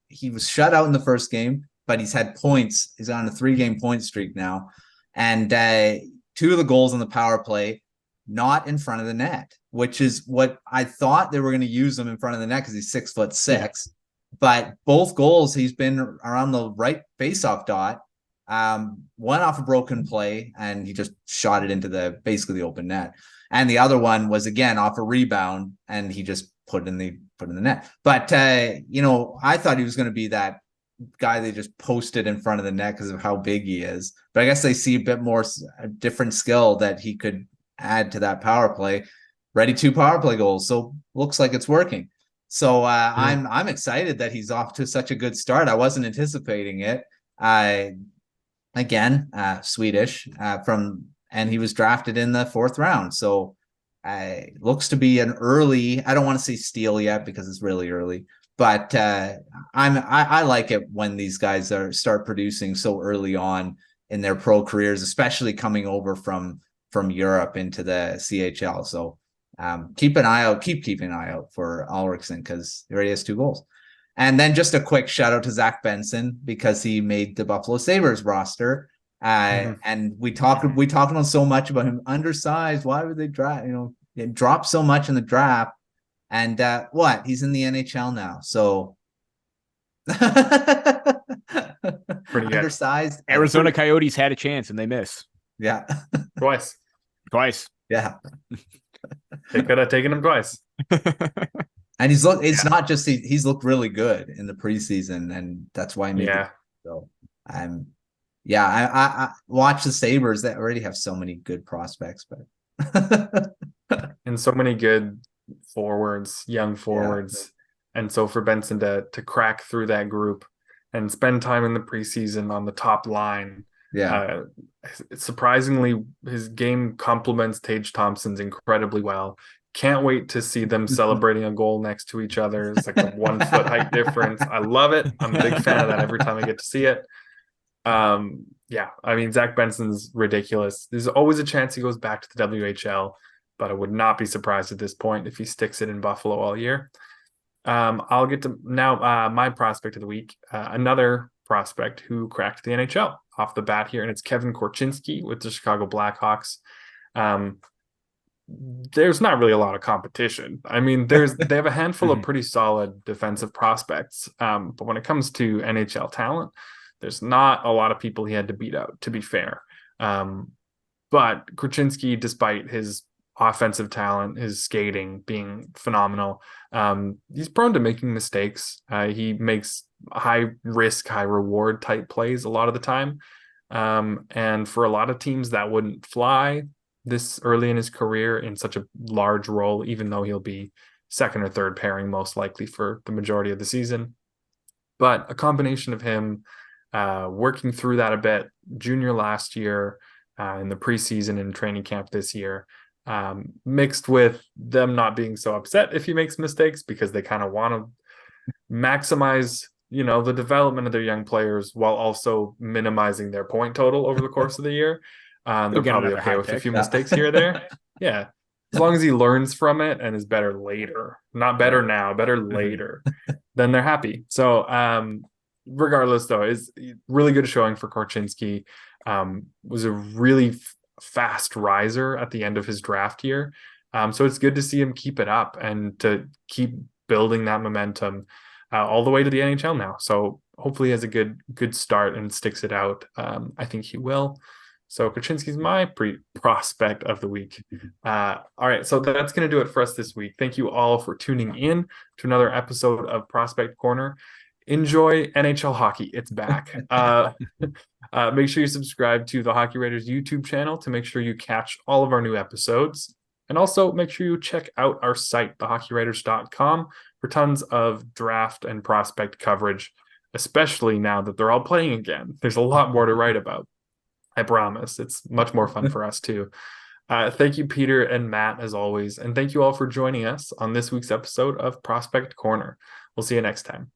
he was shut out in the first game, but he's had points. He's on a 3-game point streak now. And 2 of the goals on the power play, not in front of the net, which is what I thought they were going to use him in front of the net because he's 6'6". Yeah. But both goals, he's been around the right faceoff dot. One off a broken play, and he just shot it into basically the open net. And the other one was again off a rebound, and he just put it in the net. But I thought he was going to be that guy they just posted in front of the net because of how big he is. But I guess they see a bit more a different skill that he could add to that power play. Ready 2 power play goals, so looks like it's working. So I'm excited that he's off to such a good start. I wasn't anticipating it. Swedish and he was drafted in the 4th round. So looks to be an early, I don't want to say steal yet because it's really early, but I like it when these guys start producing so early on in their pro careers, especially coming over from Europe into the CHL. So keep keeping an eye out for Alriksson because he already has 2 goals. And then just a quick shout out to Zach Benson because he made the Buffalo Sabres roster. And we talked on so much about him undersized. Why would they draft? They dropped so much in the draft. And he's in the NHL now. So pretty good. Undersized. Arizona Coyotes had a chance and they missed. Yeah. Twice. Yeah. They could have taken him twice. And he's not just he's looked really good in the preseason, and that's why I made it. So I watch the Sabres that already have so many good prospects, but and so many good young forwards. And so for Benson to crack through that group and spend time in the preseason on the top line. Yeah. Surprisingly, his game complements Tage Thompson's incredibly well. Can't wait to see them celebrating a goal next to each other. It's like a 1 foot height difference. I love it. I'm a big fan of that every time I get to see it. Zach Benson's ridiculous. There's always a chance he goes back to the WHL, but I would not be surprised at this point if he sticks it in Buffalo all year. I'll get to now my prospect of the week, another prospect who cracked the NHL off the bat here, and it's Kevin Korchinski with the Chicago Blackhawks. There's not really a lot of competition. I mean, they have a handful of pretty solid defensive prospects, but when it comes to NHL talent, there's not a lot of people he had to beat out, to be fair. But Korchinski, despite his offensive talent, his skating being phenomenal, he's prone to making mistakes. He makes high risk, high reward type plays a lot of the time. And for a lot of teams that wouldn't fly this early in his career in such a large role, even though he'll be 2nd or 3rd pairing most likely for the majority of the season. But a combination of him working through that a bit, junior last year, in the preseason and training camp this year, mixed with them not being so upset if he makes mistakes because they kind of want to maximize the development of their young players while also minimizing their point total over the course of the year. They're probably okay with a few mistakes here or there. Yeah. As long as he learns from it and is better later, not better now, better later, then they're happy. So regardless, though, is really good showing for Korchinski. Was a really fast riser at the end of his draft year. So it's good to see him keep it up and to keep building that momentum all the way to the NHL now. So hopefully he has a good start and sticks it out. I think he will. So Korchinski's my prospect of the week. All right, so that's going to do it for us this week. Thank you all for tuning in to another episode of Prospect Corner. Enjoy NHL hockey. It's back. Make sure you subscribe to the Hockey Raiders YouTube channel to make sure you catch all of our new episodes. And also make sure you check out our site, thehockeyraiders.com, for tons of draft and prospect coverage, especially now that they're all playing again. There's a lot more to write about. I promise. It's much more fun for us too. Thank you, Peter and Matt, as always. And thank you all for joining us on this week's episode of Prospect Corner. We'll see you next time.